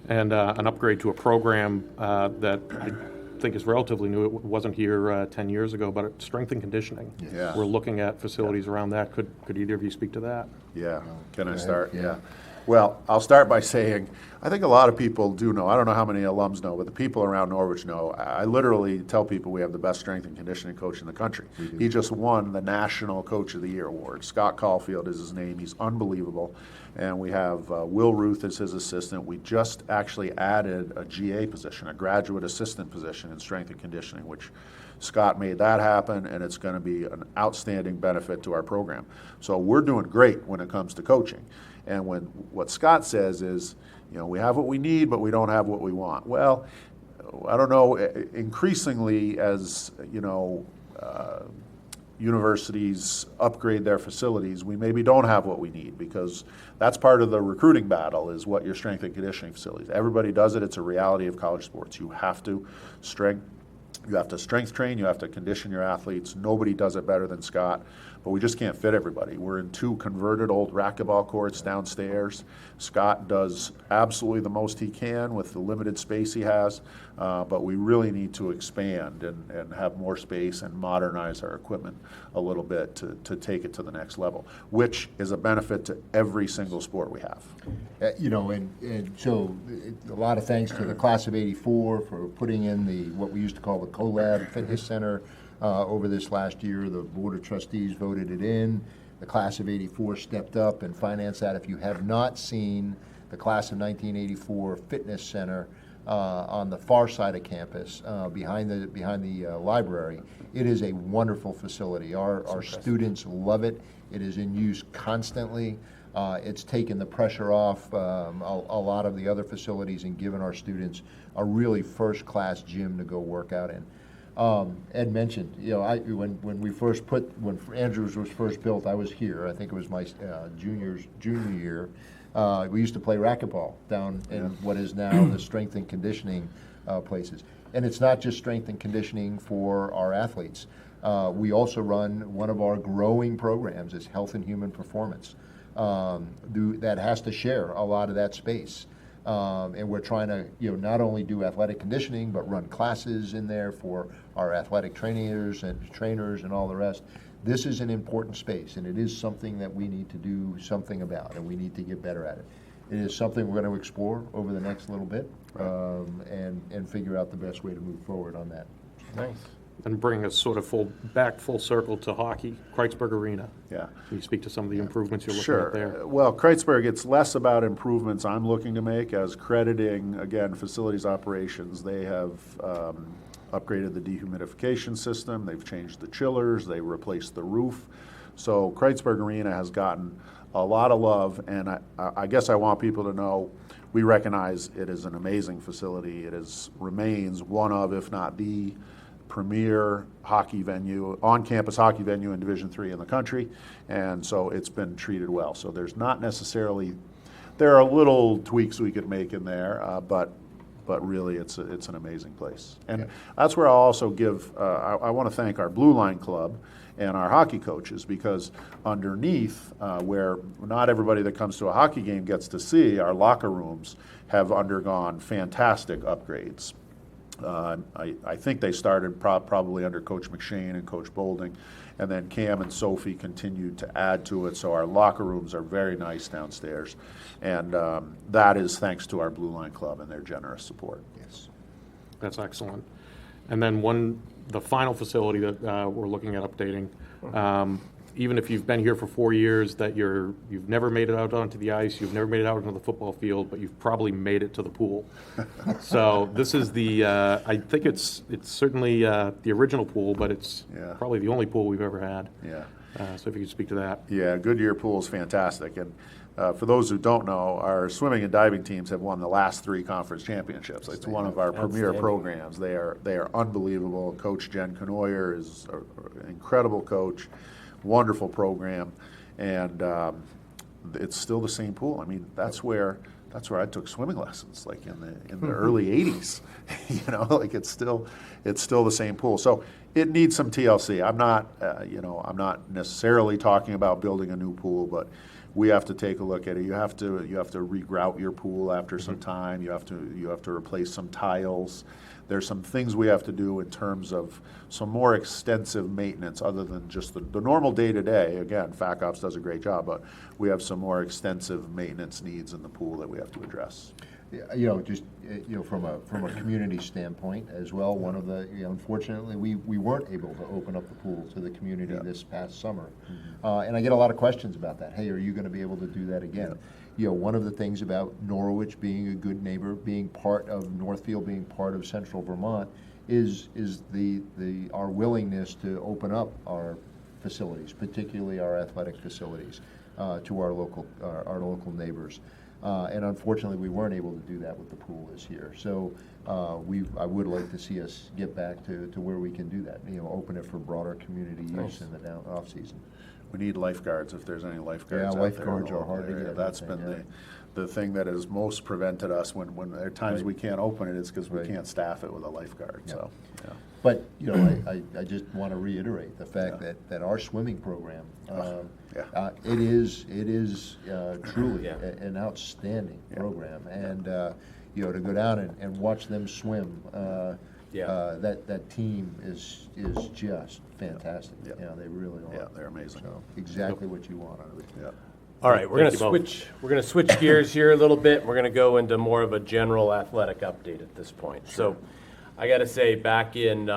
And an upgrade to a program that I think is relatively new. It wasn't here 10 years ago, but strength and conditioning. Yeah. We're looking at facilities around that. Could either of you speak to that? Yeah. Can I ahead. start? Yeah. Well, I'll start by saying I think a lot of people do know. I don't know how many alums know, but the people around Norwich know. I literally tell people we have the best strength and conditioning coach in the country. He just won the National Coach of the Year award. Scott Caulfield is his name. He's unbelievable. And we have Will Ruth as his assistant. We just actually added a GA position, a graduate assistant position in strength and conditioning, which Scott made that happen, and it's going to be an outstanding benefit to our program. So we're doing great when it comes to coaching. And when what Scott says is, we have what we need, but we don't have what we want. Well, I don't know, increasingly as, universities upgrade their facilities, we maybe don't have what we need, because that's part of the recruiting battle, is what your strength and conditioning facilities. Everybody does it. It's a reality of college sports. You have to strength train, you have to condition your athletes. Nobody does it better than Scott, but we just can't fit everybody. We're in 2 converted old racquetball courts downstairs. Scott does absolutely the most he can with the limited space he has, but we really need to expand and have more space and modernize our equipment a little bit to take it to the next level, which is a benefit to every single sport we have. And so a lot of thanks to the class of '84 for putting in what we used to call the CoLab Fitness Center over this last year. The Board of Trustees voted it in. The class of '84 stepped up and financed that. If you have not seen the class of 1984 Fitness Center on the far side of campus, behind the library, it is a wonderful facility. Our students love it. It is in use constantly. It's taken the pressure off a lot of the other facilities and given our students a really first-class gym to go work out in. Ed mentioned, when Andrews was first built, I was here. I think it was my junior year. We used to play racquetball down in what is now the strength and conditioning places. And it's not just strength and conditioning for our athletes. We also run one of our growing programs is Health and Human Performance. That has to share a lot of that space. And we're trying to, not only do athletic conditioning, but run classes in there for our athletic trainers and all the rest. This is an important space, and it is something that we need to do something about, and we need to get better at it. It is something we're going to explore over the next little bit, and figure out the best way to move forward on that. Nice. And bring us sort of full circle to hockey, Kreuzberg Arena. Yeah. Can you speak to some of the improvements you're looking Sure. at there? Well, Kreuzberg, it's less about improvements I'm looking to make as crediting, again, facilities operations. They have upgraded the dehumidification system. They've changed the chillers. They replaced the roof. So Kreuzberg Arena has gotten a lot of love, and I guess I want people to know we recognize it is an amazing facility. It remains one of, if not the premier hockey venue, on-campus hockey venue in Division III in the country, and so it's been treated well. So there are little tweaks we could make in there, but really it's an amazing place. And that's where I'll also give, I want to thank our Blue Line Club and our hockey coaches, because underneath, where not everybody that comes to a hockey game gets to see, our locker rooms have undergone fantastic upgrades. I think they started probably under Coach McShane and Coach Bolding, and then Cam and Sophie continued to add to it. So our locker rooms are very nice downstairs, and that is thanks to our Blue Line Club and their generous support. Yes. That's excellent. And then the final facility that we're looking at updating, even if you've been here for 4 years, that you've never made it out onto the ice, you've never made it out onto the football field, but you've probably made it to the pool. So this is I think it's certainly the original pool, but it's probably the only pool we've ever had. Yeah. So if you could speak to that. Yeah, Goodyear Pool is fantastic. And for those who don't know, our swimming and diving teams have won the last 3 conference championships. It's one of our premier programs. They are unbelievable. Coach Jen Conoyer is an incredible coach, wonderful program, and it's still the same pool. I mean, that's where I took swimming lessons, like in the early '80s. Like it's still the same pool. So it needs some TLC. I'm not necessarily talking about building a new pool, but we have to take a look at it. You have to regrout your pool after some time. You have to replace some tiles. There's some things we have to do in terms of some more extensive maintenance other than just the normal day-to-day. Again, FACOPS does a great job, but we have some more extensive maintenance needs in the pool that we have to address. From a community standpoint as well, one of the, unfortunately, we weren't able to open up the pool to the community this past summer. And I get a lot of questions about that. Hey, are you going to be able to do that again? One of the things about Norwich being a good neighbor, being part of Northfield, being part of Central Vermont, is our willingness to open up our facilities, particularly our athletic facilities. to our local neighbors. And unfortunately, we weren't able to do that with the pool this year. So I would like to see us get back to where we can do that, open it for broader community use in the off season. We need lifeguards if there's any lifeguards Yeah, out there. lifeguards in the are hard to local area. get, That's I been think, the thing that has most prevented us when there are times Right. we can't open it, it's because we Right. can't staff it with a lifeguard, so, yeah. But, I just want to reiterate the fact Yeah. that our swimming program, Yeah. it is truly Yeah. an outstanding Yeah. program. And, to go down and watch them swim, that team is just fantastic. Yeah. They really are. Yeah, they're amazing. So, exactly what you want out of it. Yeah. All right, we're gonna switch gears here a little bit. We're gonna go into more of a general athletic update at this point. So, I gotta say, back in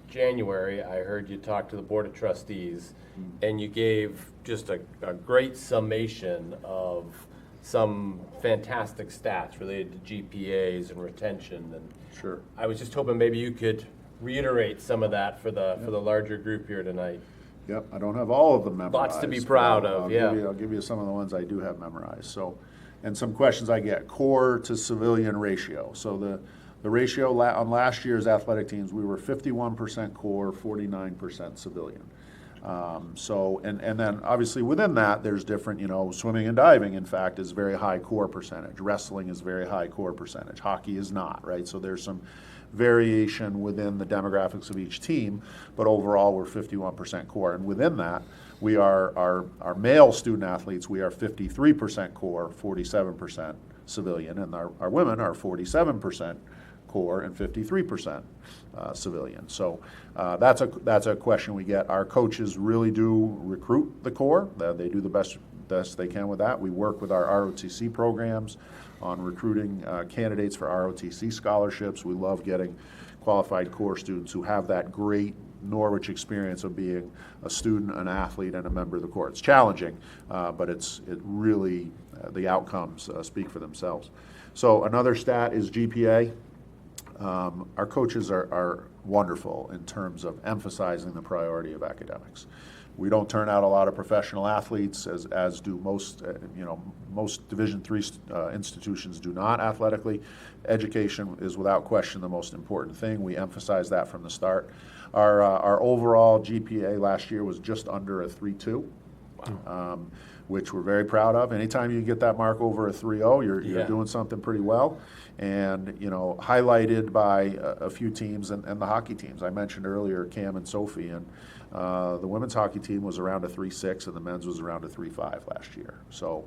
January, I heard you talk to the Board of Trustees, and you gave just a great summation of some fantastic stats related to GPAs and retention. And Sure. I was just hoping maybe you could reiterate some of that for the larger group here tonight. Yep, I don't have all of them memorized. Lots to be but proud I'll of, give yeah. I'll give you some of the ones I do have memorized. So, and some questions I get, core to civilian ratio. So the ratio on last year's athletic teams, we were 51% core, 49% civilian. And then obviously within that, there's different, swimming and diving, in fact, is very high core percentage. Wrestling is very high core percentage. Hockey is not, right? So there's some variation within the demographics of each team, but overall we're 51% core. And within that, we are our male student athletes, we are 53% core, 47% civilian, and our women are 47% core and 53% civilian. So that's a question we get. Our coaches really do recruit the core. They do the best they can with that. We work with our ROTC programs on recruiting candidates for ROTC scholarships. We love getting qualified core students who have that great Norwich experience of being a student, an athlete, and a member of the core. It's challenging, but it really, the outcomes speak for themselves. So another stat is GPA. Our coaches are wonderful in terms of emphasizing the priority of academics. We don't turn out a lot of professional athletes, as do most, most Division III institutions do not athletically. Education is without question the most important thing. We emphasize that from the start. Our overall GPA last year was just under a 3.2. Wow. Which we're very proud of. Anytime you get that mark over a 3.0, you're doing something pretty well. And, highlighted by a few teams and the hockey teams. I mentioned earlier Cam and Sophie, and the women's hockey team was around a 3.6 and the men's was around a 3.5 last year. So,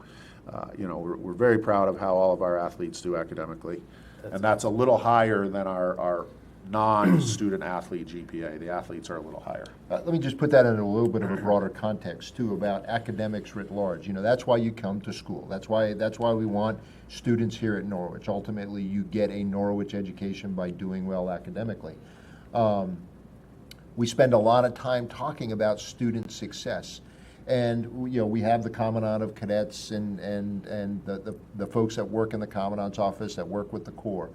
we're very proud of how all of our athletes do academically. And that's a little higher than our non-student athlete GPA. The athletes are a little higher. Let me just put that in a little bit of a broader context too, about academics writ large. That's why you come to school. That's why we want students here at Norwich. Ultimately, you get a Norwich education by doing well academically. We spend a lot of time talking about student success. And we have the Commandant of Cadets and the folks that work in the Commandant's office that work with the Corps.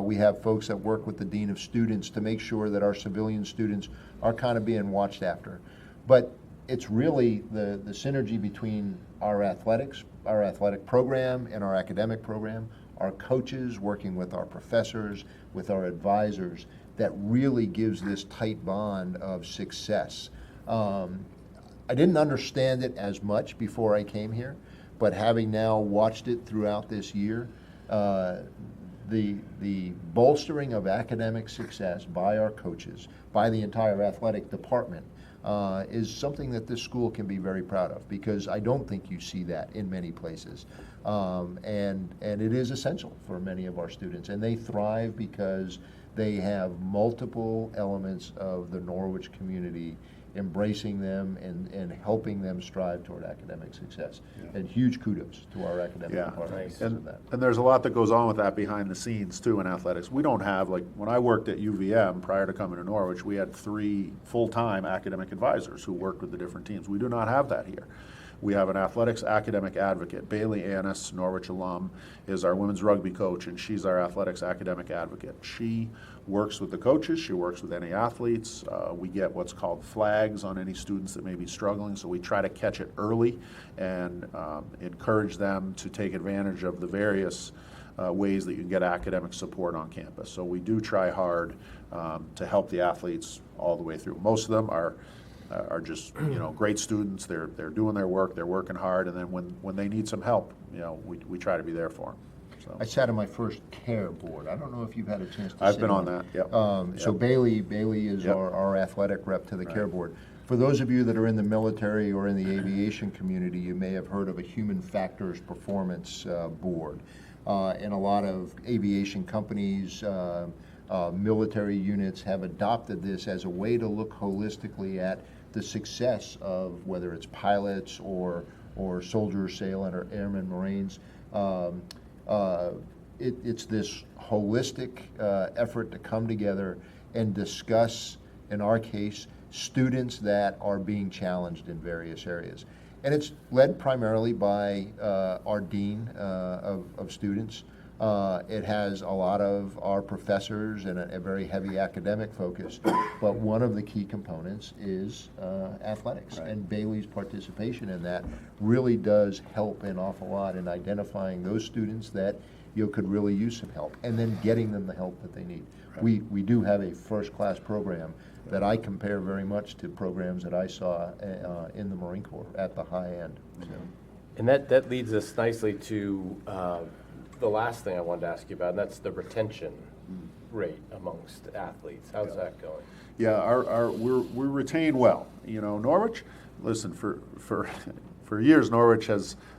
We have folks that work with the Dean of Students to make sure that our civilian students are kind of being watched after. But it's really the synergy between our athletic program and our academic program, our coaches working with our professors, with our advisors, that really gives this tight bond of success. I didn't understand it as much before I came here, but having now watched it throughout this year, the bolstering of academic success by our coaches, by the entire athletic department, is something that this school can be very proud of, because I don't think you see that in many places. And it is essential for many of our students, and they thrive because they have multiple elements of the Norwich community embracing them and helping them strive toward academic success. Yeah. And huge kudos to our academic department Nice. because of that. And there's a lot that goes on with that behind the scenes too in athletics. We don't have, like, when I worked at UVM prior to coming to Norwich, we had 3 full-time academic advisors who worked with the different teams. We do not have that here. we have an athletics academic advocate. Bailey Annis, Norwich alum, is our women's rugby coach, and she's our athletics academic advocate. She works with the coaches, she works with any athletes. We get what's called flags on any students that may be struggling, so we try to catch it early and encourage them to take advantage of the various ways that you can get academic support on campus. So we do try hard to help the athletes all the way through. Most of them are just great students. They're doing their work. They're working hard, and then when they need some help, we try to be there for them. So. I sat on my first CARE board. I don't know if you've had a chance to I've sit been on that. Yep. So Bailey is Yep. our athletic rep to the CARE board. For those of you that are in the military or in the aviation community, you may have heard of a Human Factors Performance Board. And a lot of aviation companies, military units have adopted this as a way to look holistically at the success of whether it's pilots or soldiers, sailors, or airmen, Marines. It's this holistic effort to come together and discuss, in our case, students that are being challenged in various areas. And it's led primarily by our dean of students. It has a lot of our professors and a very heavy academic focus, but one of the key components is athletics. Right. And Bailey's participation in that really does help an awful lot in identifying those students that could really use some help, and then getting them the help that they need. Right. We do have a first-class program that I compare very much to programs that I saw in the Marine Corps at the high end. So. And that leads us nicely to the last thing I wanted to ask you about, and that's the retention rate amongst athletes. How's that going? Yeah, we retain well. Norwich, listen, for years,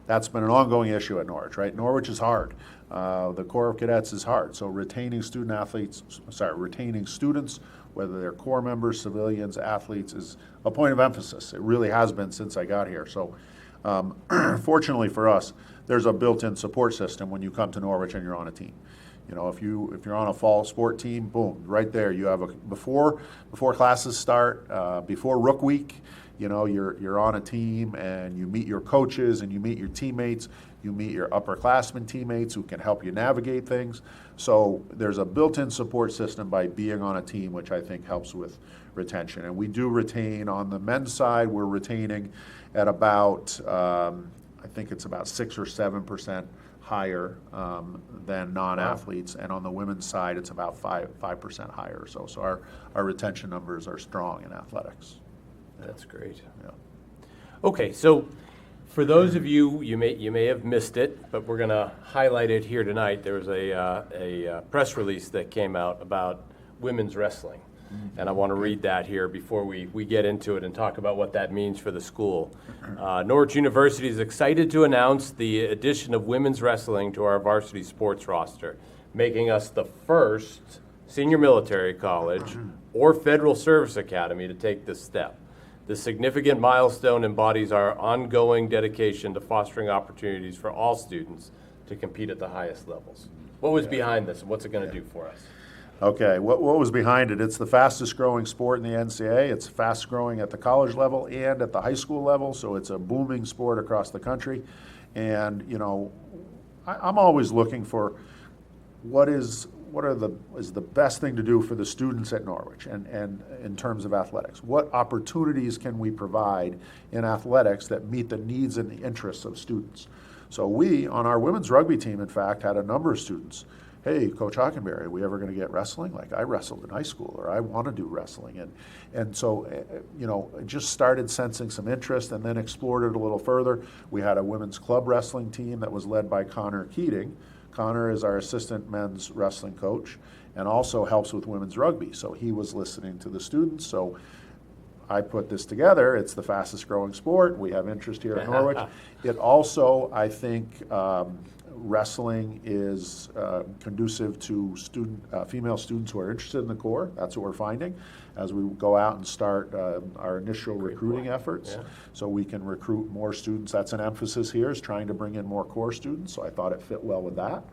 that's been an ongoing issue at Norwich, right? Norwich is hard. The Corps of Cadets is hard. So retaining students, whether they're Corps members, civilians, athletes, is a point of emphasis. It really has been since I got here. So fortunately for us, there's a built-in support system when you come to Norwich and you're on a team. If you're on a fall sport team, boom, right there you have before classes start, before Rook Week, you're on a team and you meet your coaches and you meet your teammates, you meet your upperclassmen teammates who can help you navigate things. So there's a built-in support system by being on a team, which I think helps with retention. And we do retain on the men's side. We're retaining at about I think it's about 6 or 7% higher than non-athletes, and on the women's side, it's about 5% higher. So our retention numbers are strong in athletics. That's great. Yeah. Okay, so for those of you, you may have missed it, but we're going to highlight it here tonight. There was a press release that came out about women's wrestling, and I want to read that here before we get into it and talk about what that means for the school. Norwich University is excited to announce the addition of women's wrestling to our varsity sports roster, making us the first senior military college or federal service academy to take this step. This significant milestone embodies our ongoing dedication to fostering opportunities for all students to compete at the highest levels. What was behind this, and what's it going to do for us? Okay, what was behind it? It's the fastest growing sport in the NCAA. It's fast growing at the college level and at the high school level, so it's a booming sport across the country. And I'm always looking for is the best thing to do for the students at Norwich and in terms of athletics. What opportunities can we provide in athletics that meet the needs and the interests of students? So we, on our women's rugby team, in fact, had a number of students. Hey, Coach Hockenberry, are we ever going to get wrestling? Like, I wrestled in high school, or I want to do wrestling. And so, just started sensing some interest and then explored it a little further. We had a women's club wrestling team that was led by Connor Keating. Connor is our assistant men's wrestling coach and also helps with women's rugby. So he was listening to the students. So I put this together. It's the fastest growing sport. We have interest here at Norwich. It also, I think, wrestling is conducive to female students who are interested in the Corps. That's what we're finding as we go out and start our initial recruiting efforts. Yeah. So we can recruit more students. That's an emphasis here, is trying to bring in more Corps students. So I thought it fit well with that.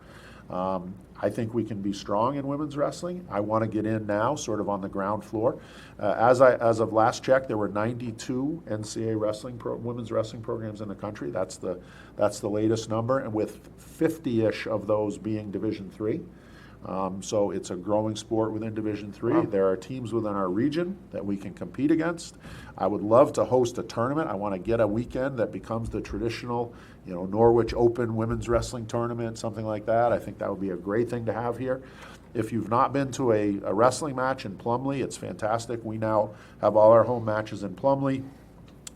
I think we can be strong in women's wrestling. I want to get in now, sort of on the ground floor. As of last check, there were 92 NCAA women's wrestling programs in the country. That's the latest number, and with 50-ish of those being Division III. So it's a growing sport within Division III. Wow. There are teams within our region that we can compete against. I would love to host a tournament. I want to get a weekend that becomes the traditional, Norwich Open women's wrestling tournament, something like that. I think that would be a great thing to have here. If you've not been to a wrestling match in Plumlee, it's fantastic. We now have all our home matches in Plumlee.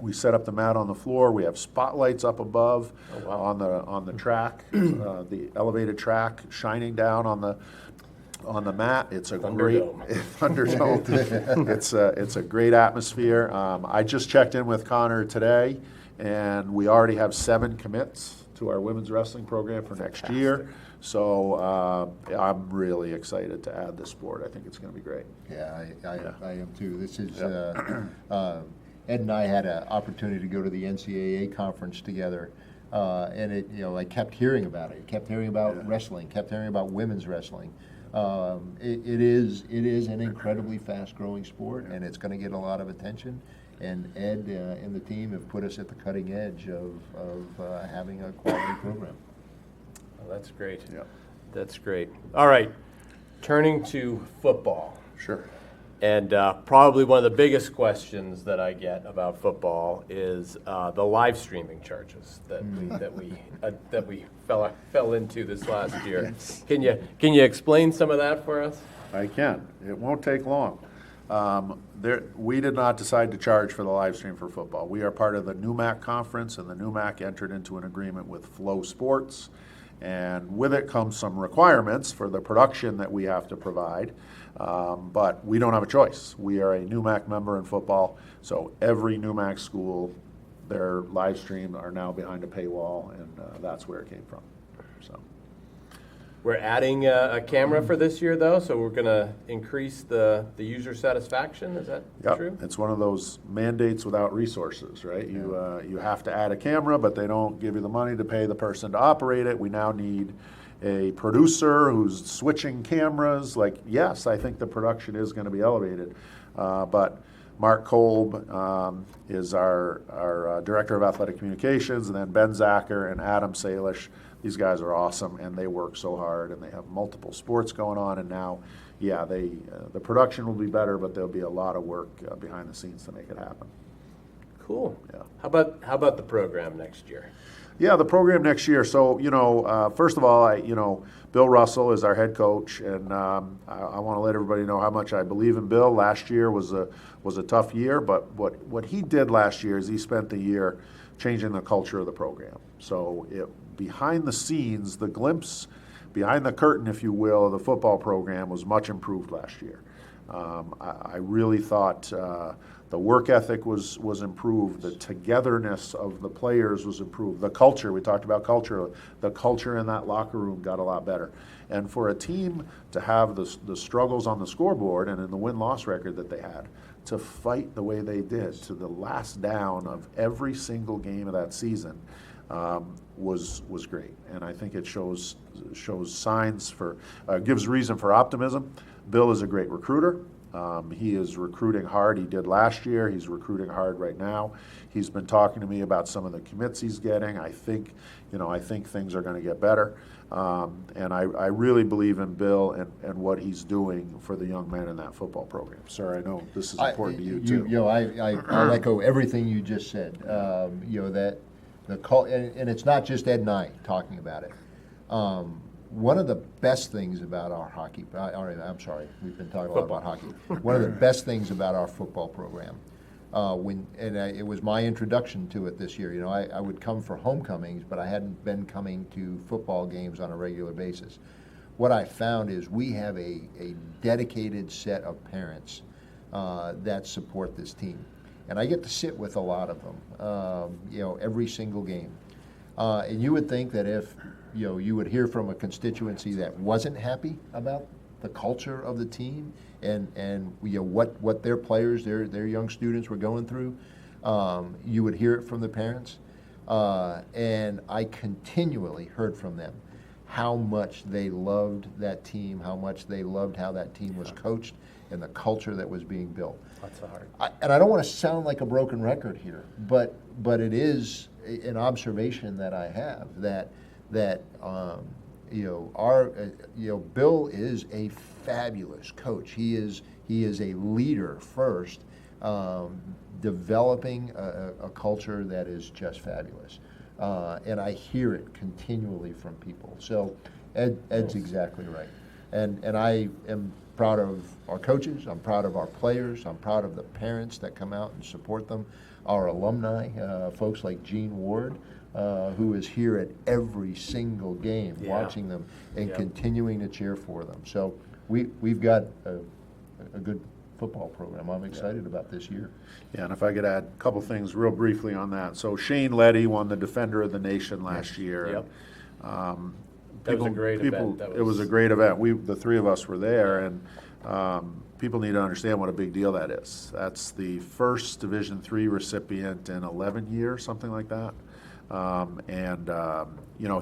We set up the mat on the floor. We have spotlights up above on the track, the elevated track, shining down on the mat. It's a great Thunderdome. It's a great atmosphere. I just checked in with Connor today, and we already have 7 commits to our women's wrestling program for next year. So I'm really excited to add this sport. I think it's going to be great. Yeah, I am too. This is Ed and I had an opportunity to go to the NCAA conference together, and I kept hearing about it. Kept hearing about wrestling. Kept hearing about women's wrestling. It is an incredibly fast-growing sport, and it's going to get a lot of attention. And Ed and the team have put us at the cutting edge of having a quality program. Oh, that's great. Yeah. That's great. All right, turning to football. Sure. And probably one of the biggest questions that I get about football is the live streaming charges that we fell into this last year. Yes. Can you explain some of that for us? I can. It won't take long. We did not decide to charge for the live stream for football. We are part of the NUMAC conference, and the NUMAC entered into an agreement with Flow Sports, and with it comes some requirements for the production that we have to provide. But we don't have a choice. We are a NUMAC member in football, so every NUMAC school, their live stream are now behind a paywall, and that's where it came from. So. We're adding a camera for this year, though, so we're going to increase the user satisfaction. Is that true? It's one of those mandates without resources, right? Yeah. You have to add a camera, but they don't give you the money to pay the person to operate it. We now need a producer who's switching cameras. Yes, I think the production is going to be elevated, but Mark Kolb is our Director of Athletic Communications, and then Ben Zacher and Adam Salish. These guys are awesome, and they work so hard, and they have multiple sports going on, and now, the production will be better, but there'll be a lot of work behind the scenes to make it happen. Cool. Yeah. How about the program next year? Yeah, the program next year. So, first of all, Bill Russell is our head coach, and I want to let everybody know how much I believe in Bill. Last year was a tough year, but what he did last year is he spent the year changing the culture of the program. So behind the scenes, the glimpse behind the curtain, if you will, of the football program was much improved last year. I really thought the work ethic was improved. The togetherness of the players was improved. The culture, we talked about culture, the culture in that locker room got a lot better. And for a team to have the struggles on the scoreboard and in the win-loss record that they had, to fight the way they did to the last down of every single game of that season, was great, and I think it shows signs gives reason for optimism. Bill is a great recruiter. He is recruiting hard. He did last year. He's recruiting hard right now. He's been talking to me about some of the commits he's getting. I think things are going to get better, and I really believe in Bill and what he's doing for the young men in that football program. Sir, I know this is important to you too. I'll echo everything you just said. That. And it's not just Ed and I talking about it. One of the best things about our hockey, I'm sorry, we've been talking a lot about hockey. One of the best things about our football program, it was my introduction to it this year. I would come for homecomings, but I hadn't been coming to football games on a regular basis. What I found is we have a dedicated set of parents that support this team. And I get to sit with a lot of them, every single game. And you would think that if, you would hear from a constituency that wasn't happy about the culture of the team and what their players, their young students were going through, you would hear it from the parents. And I continually heard from them how much they loved that team, how much they loved how that team was coached, and the culture that was being built. That's hard. And I don't want to sound like a broken record here, but it is an observation that I have that Bill is a fabulous coach. He is a leader first, developing a culture that is just fabulous. And I hear it continually from people. So Ed's exactly right. And I am proud of our coaches, I'm proud of our players, I'm proud of the parents that come out and support them, our alumni, folks like Gene Ward, who is here at every single game, watching them and continuing to cheer for them. So we've got a good football program. I'm excited about this year. Yeah, and if I could add a couple things real briefly on that. So Shane Letty won the Defender of the Nation last year. Yep. And, That was a great event. It was a great event. The three of us were there, and people need to understand what a big deal that is. That's the first Division III recipient in 11 years, something like that.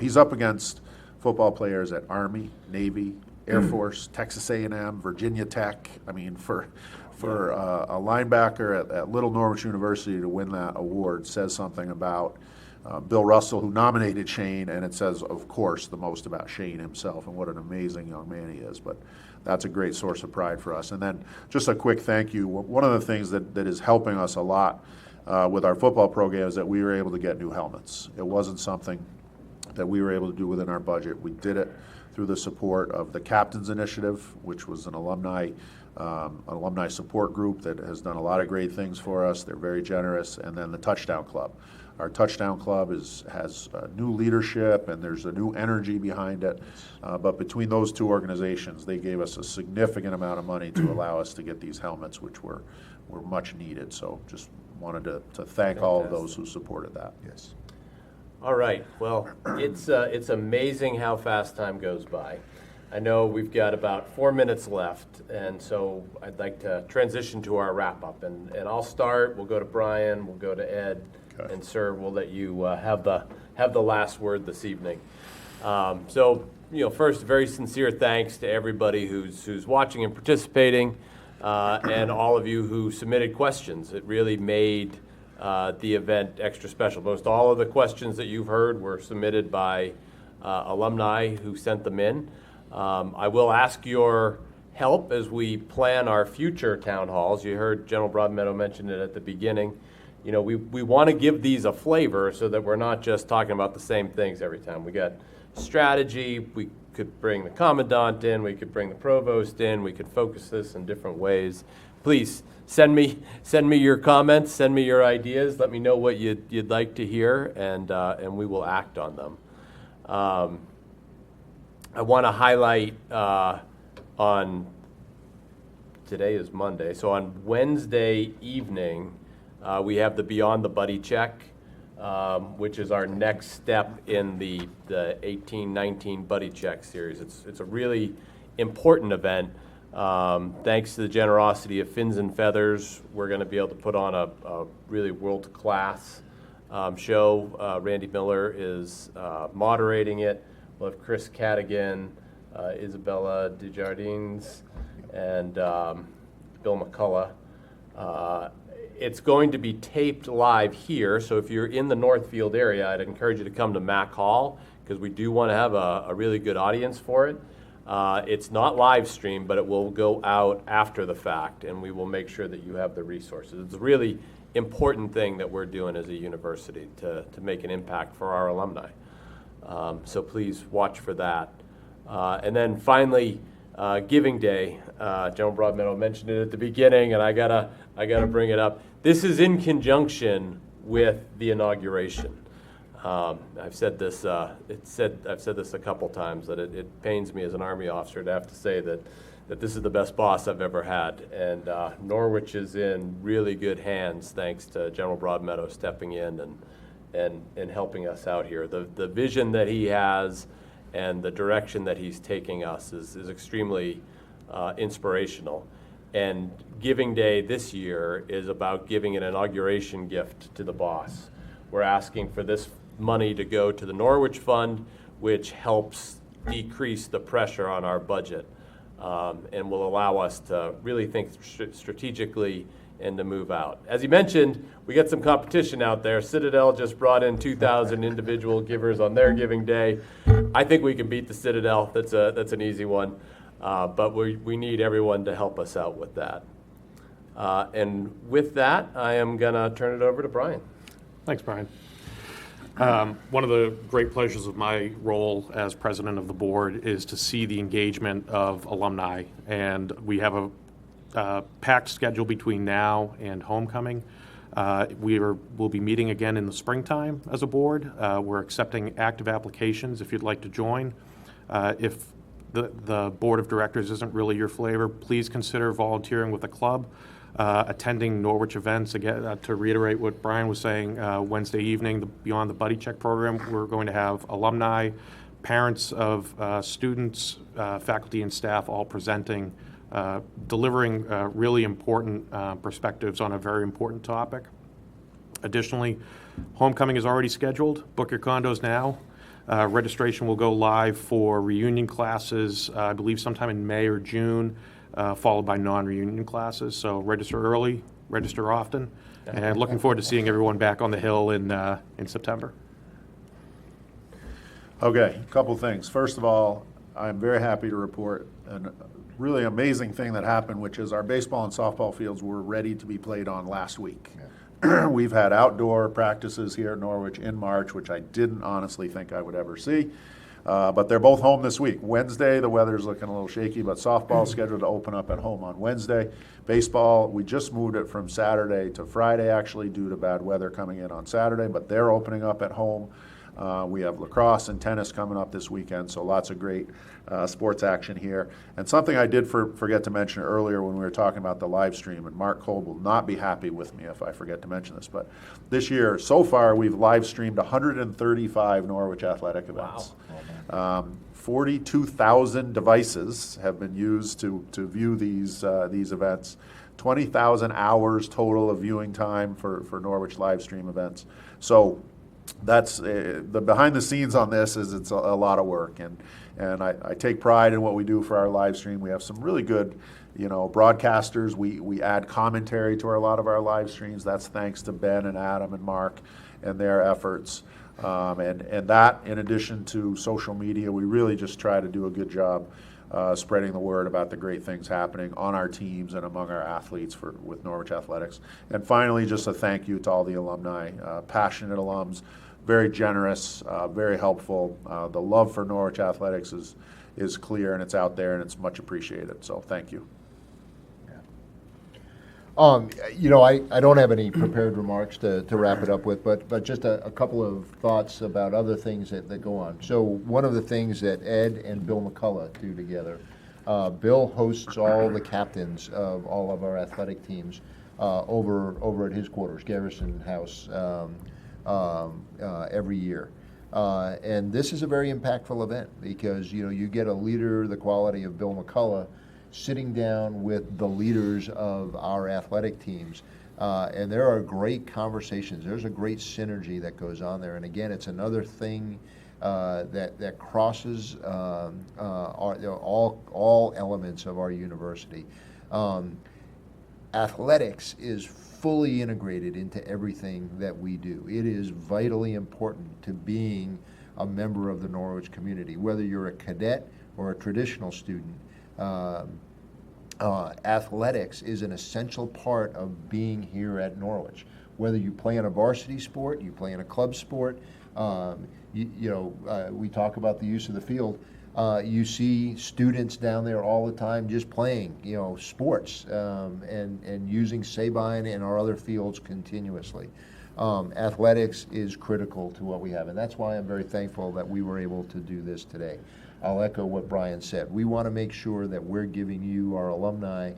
He's up against football players at Army, Navy, Air Force, Texas A&M, Virginia Tech. I mean, for a linebacker at Little Norwich University to win that award says something about Bill Russell, who nominated Shane, and it says, of course, the most about Shane himself and what an amazing young man he is. But that's a great source of pride for us. And then just a quick thank you. One of the things that is helping us a lot with our football program is that we were able to get new helmets. It wasn't something that we were able to do within our budget. We did it through the support of the Captains Initiative, which was an alumni support group that has done a lot of great things for us. They're very generous. And then the Touchdown Club. Our Touchdown Club has new leadership, and there's a new energy behind it. But between those two organizations, they gave us a significant amount of money to allow us to get these helmets, which were much needed. So just wanted to thank all of those who supported that. Yes. All right. Well, it's amazing how fast time goes by. I know we've got about 4 minutes left, and so I'd like to transition to our wrap-up. And I'll start. We'll go to Brian. We'll go to Ed. Okay. And sir, we'll let you have the last word this evening. First, very sincere thanks to everybody who's watching and participating, and all of you who submitted questions. It really made the event extra special. Most all of the questions that you've heard were submitted by alumni who sent them in. I will ask your help as we plan our future town halls. You heard General Broadmeadow mention it at the beginning. We want to give these a flavor so that we're not just talking about the same things every time. We got strategy. We could bring the commandant in. We could bring the provost in. We could focus this in different ways. Please send me your comments. Send me your ideas. Let me know what you'd like to hear, and we will act on them. I want to highlight on today is Monday, so on Wednesday evening. We have the Beyond the Buddy Check, which is our next step in the 18-19 Buddy Check series. It's a really important event. Thanks to the generosity of Fins and Feathers, we're going to be able to put on a really world-class show. Randy Miller is moderating it. We'll have Chris Cadigan, Isabella Desjardins, and Bill McCullough. It's going to be taped live here, so if you're in the Northfield area, I'd encourage you to come to Mack Hall, because we do want to have a really good audience for it. It's not live streamed, but it will go out after the fact, and we will make sure that you have the resources. It's a really important thing that we're doing as a university to make an impact for our alumni. So please watch for that. And then finally, Giving Day. General Broadmeadow mentioned it at the beginning, and I gotta bring it up. This is in conjunction with the inauguration. I've said this. I've said this a couple times that it pains me as an Army officer to have to say that this is the best boss I've ever had, and Norwich is in really good hands thanks to General Broadmeadow stepping in and helping us out here. The vision that he has and the direction that he's taking us is extremely inspirational. And Giving Day this year is about giving an inauguration gift to the boss. We're asking for this money to go to the Norwich Fund, which helps decrease the pressure on our budget, and will allow us to really think strategically and to move out. As you mentioned, we got some competition out there. Citadel just brought in 2,000 individual givers on their giving day. I think we can beat the Citadel. That's an easy one. But we need everyone to help us out with that. And with that, I am going to turn it over to Brian. Thanks, Brian. One of the great pleasures of my role as president of the board is to see the engagement of alumni. And we have a packed schedule between now and homecoming. We'll be meeting again in the springtime as a board. We're accepting active applications if you'd like to join. If the board of directors isn't really your flavor, please consider volunteering with the club, attending Norwich events. Again, to reiterate what Brian was saying, Wednesday evening, Beyond the Buddy Check program, we're going to have alumni, parents of students, faculty and staff all presenting, delivering really important perspectives on a very important topic. Additionally, homecoming is already scheduled. Book your condos now. Registration will go live for reunion classes, I believe sometime in May or June, followed by non-reunion classes. So register early, register often, and looking forward to seeing everyone back on the Hill in September. Okay, a couple things. First of all, I'm very happy to report a really amazing thing that happened, which is our baseball and softball fields were ready to be played on last week. We've had outdoor practices here at Norwich in March, which I didn't honestly think I would ever see. But they're both home this week. Wednesday, the weather's looking a little shaky, but softball's scheduled to open up at home on Wednesday. Baseball, we just moved it from Saturday to Friday, actually, due to bad weather coming in on Saturday, but they're opening up at home. We have lacrosse and tennis coming up this weekend, so lots of great sports action here. And something I did forget to mention earlier when we were talking about the live stream, and Mark Kolb will not be happy with me if I forget to mention this, but this year, so far, we've live streamed 135 Norwich athletic events. Wow. 42,000 devices have been used to view these events. 20,000 hours total of viewing time for Norwich live stream events. So that's the behind the scenes on this is it's a lot of work, and I take pride in what we do for our live stream. We have some really good, broadcasters. We add commentary to a lot of our live streams. That's thanks to Ben and Adam and Mark and their efforts. And that, in addition to social media, we really just try to do a good job spreading the word about the great things happening on our teams and among our athletes with Norwich Athletics. And finally, just a thank you to all the alumni, passionate alums, very generous, very helpful. The love for Norwich Athletics is clear, and it's out there, and it's much appreciated. So thank you. I don't have any prepared remarks to wrap it up with, but just a couple of thoughts about other things that go on. So one of the things that Ed and Bill McCullough do together, Bill hosts all the captains of all of our athletic teams over at his quarters, Garrison House, every year. And this is a very impactful event because, you get a leader the quality of Bill McCullough sitting down with the leaders of our athletic teams. And there are great conversations. There's a great synergy that goes on there. And again, it's another thing that crosses all elements of our university. Athletics is fully integrated into everything that we do. It is vitally important to being a member of the Norwich community, whether you're a cadet or a traditional student. Athletics is an essential part of being here at Norwich. Whether you play in a varsity sport, you play in a club sport, we talk about the use of the field. You see students down there all the time just playing, sports and using Sabine and our other fields continuously. Athletics is critical to what we have, and that's why I'm very thankful that we were able to do this today. I'll echo what Brian said. We want to make sure that we're giving you, our alumni,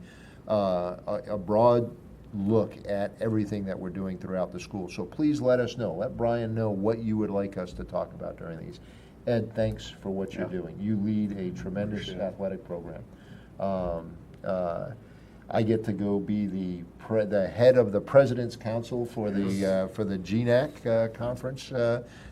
a broad look at everything that we're doing throughout the school. So please let us know. Let Brian know what you would like us to talk about during these. Ed, thanks for what you're doing. You lead a tremendous athletic program. I get to go be the head of the President's Council for the GNAC conference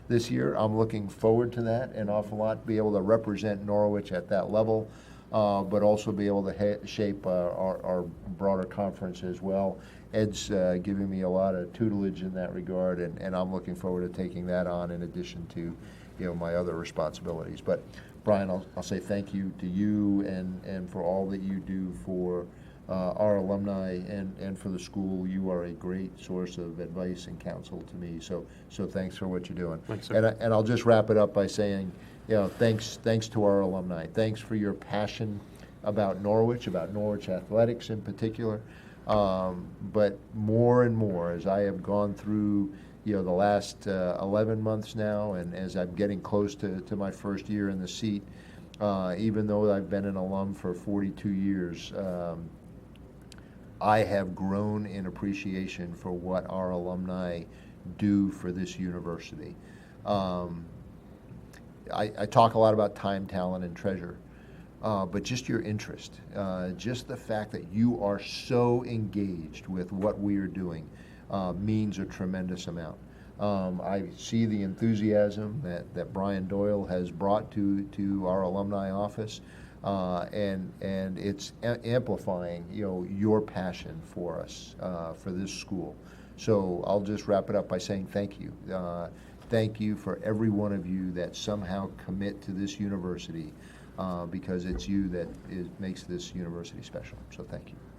this year. I'm looking forward to that an awful lot, be able to represent Norwich at that level, but also be able to shape our broader conference as well. Ed's giving me a lot of tutelage in that regard, and I'm looking forward to taking that on in addition to my other responsibilities. But Brian, I'll say thank you to you and for all that you do for our alumni and for the school. You are a great source of advice and counsel to me. So thanks for what you're doing. Thanks, sir. And I'll just wrap it up by saying, thanks to our alumni. Thanks for your passion about Norwich athletics in particular. But more and more, as I have gone through the last 11 months now, and as I'm getting close to my first year in the seat, even though I've been an alum for 42 years, I have grown in appreciation for what our alumni do for this university. I talk a lot about time, talent, and treasure, but just your interest, just the fact that you are so engaged with what we are doing means a tremendous amount. I see the enthusiasm that Brian Doyle has brought to our alumni office. And it's amplifying, your passion for us, for this school. So I'll just wrap it up by saying thank you. Thank you for every one of you that somehow commit to this university, because it's you that makes this university special. So thank you.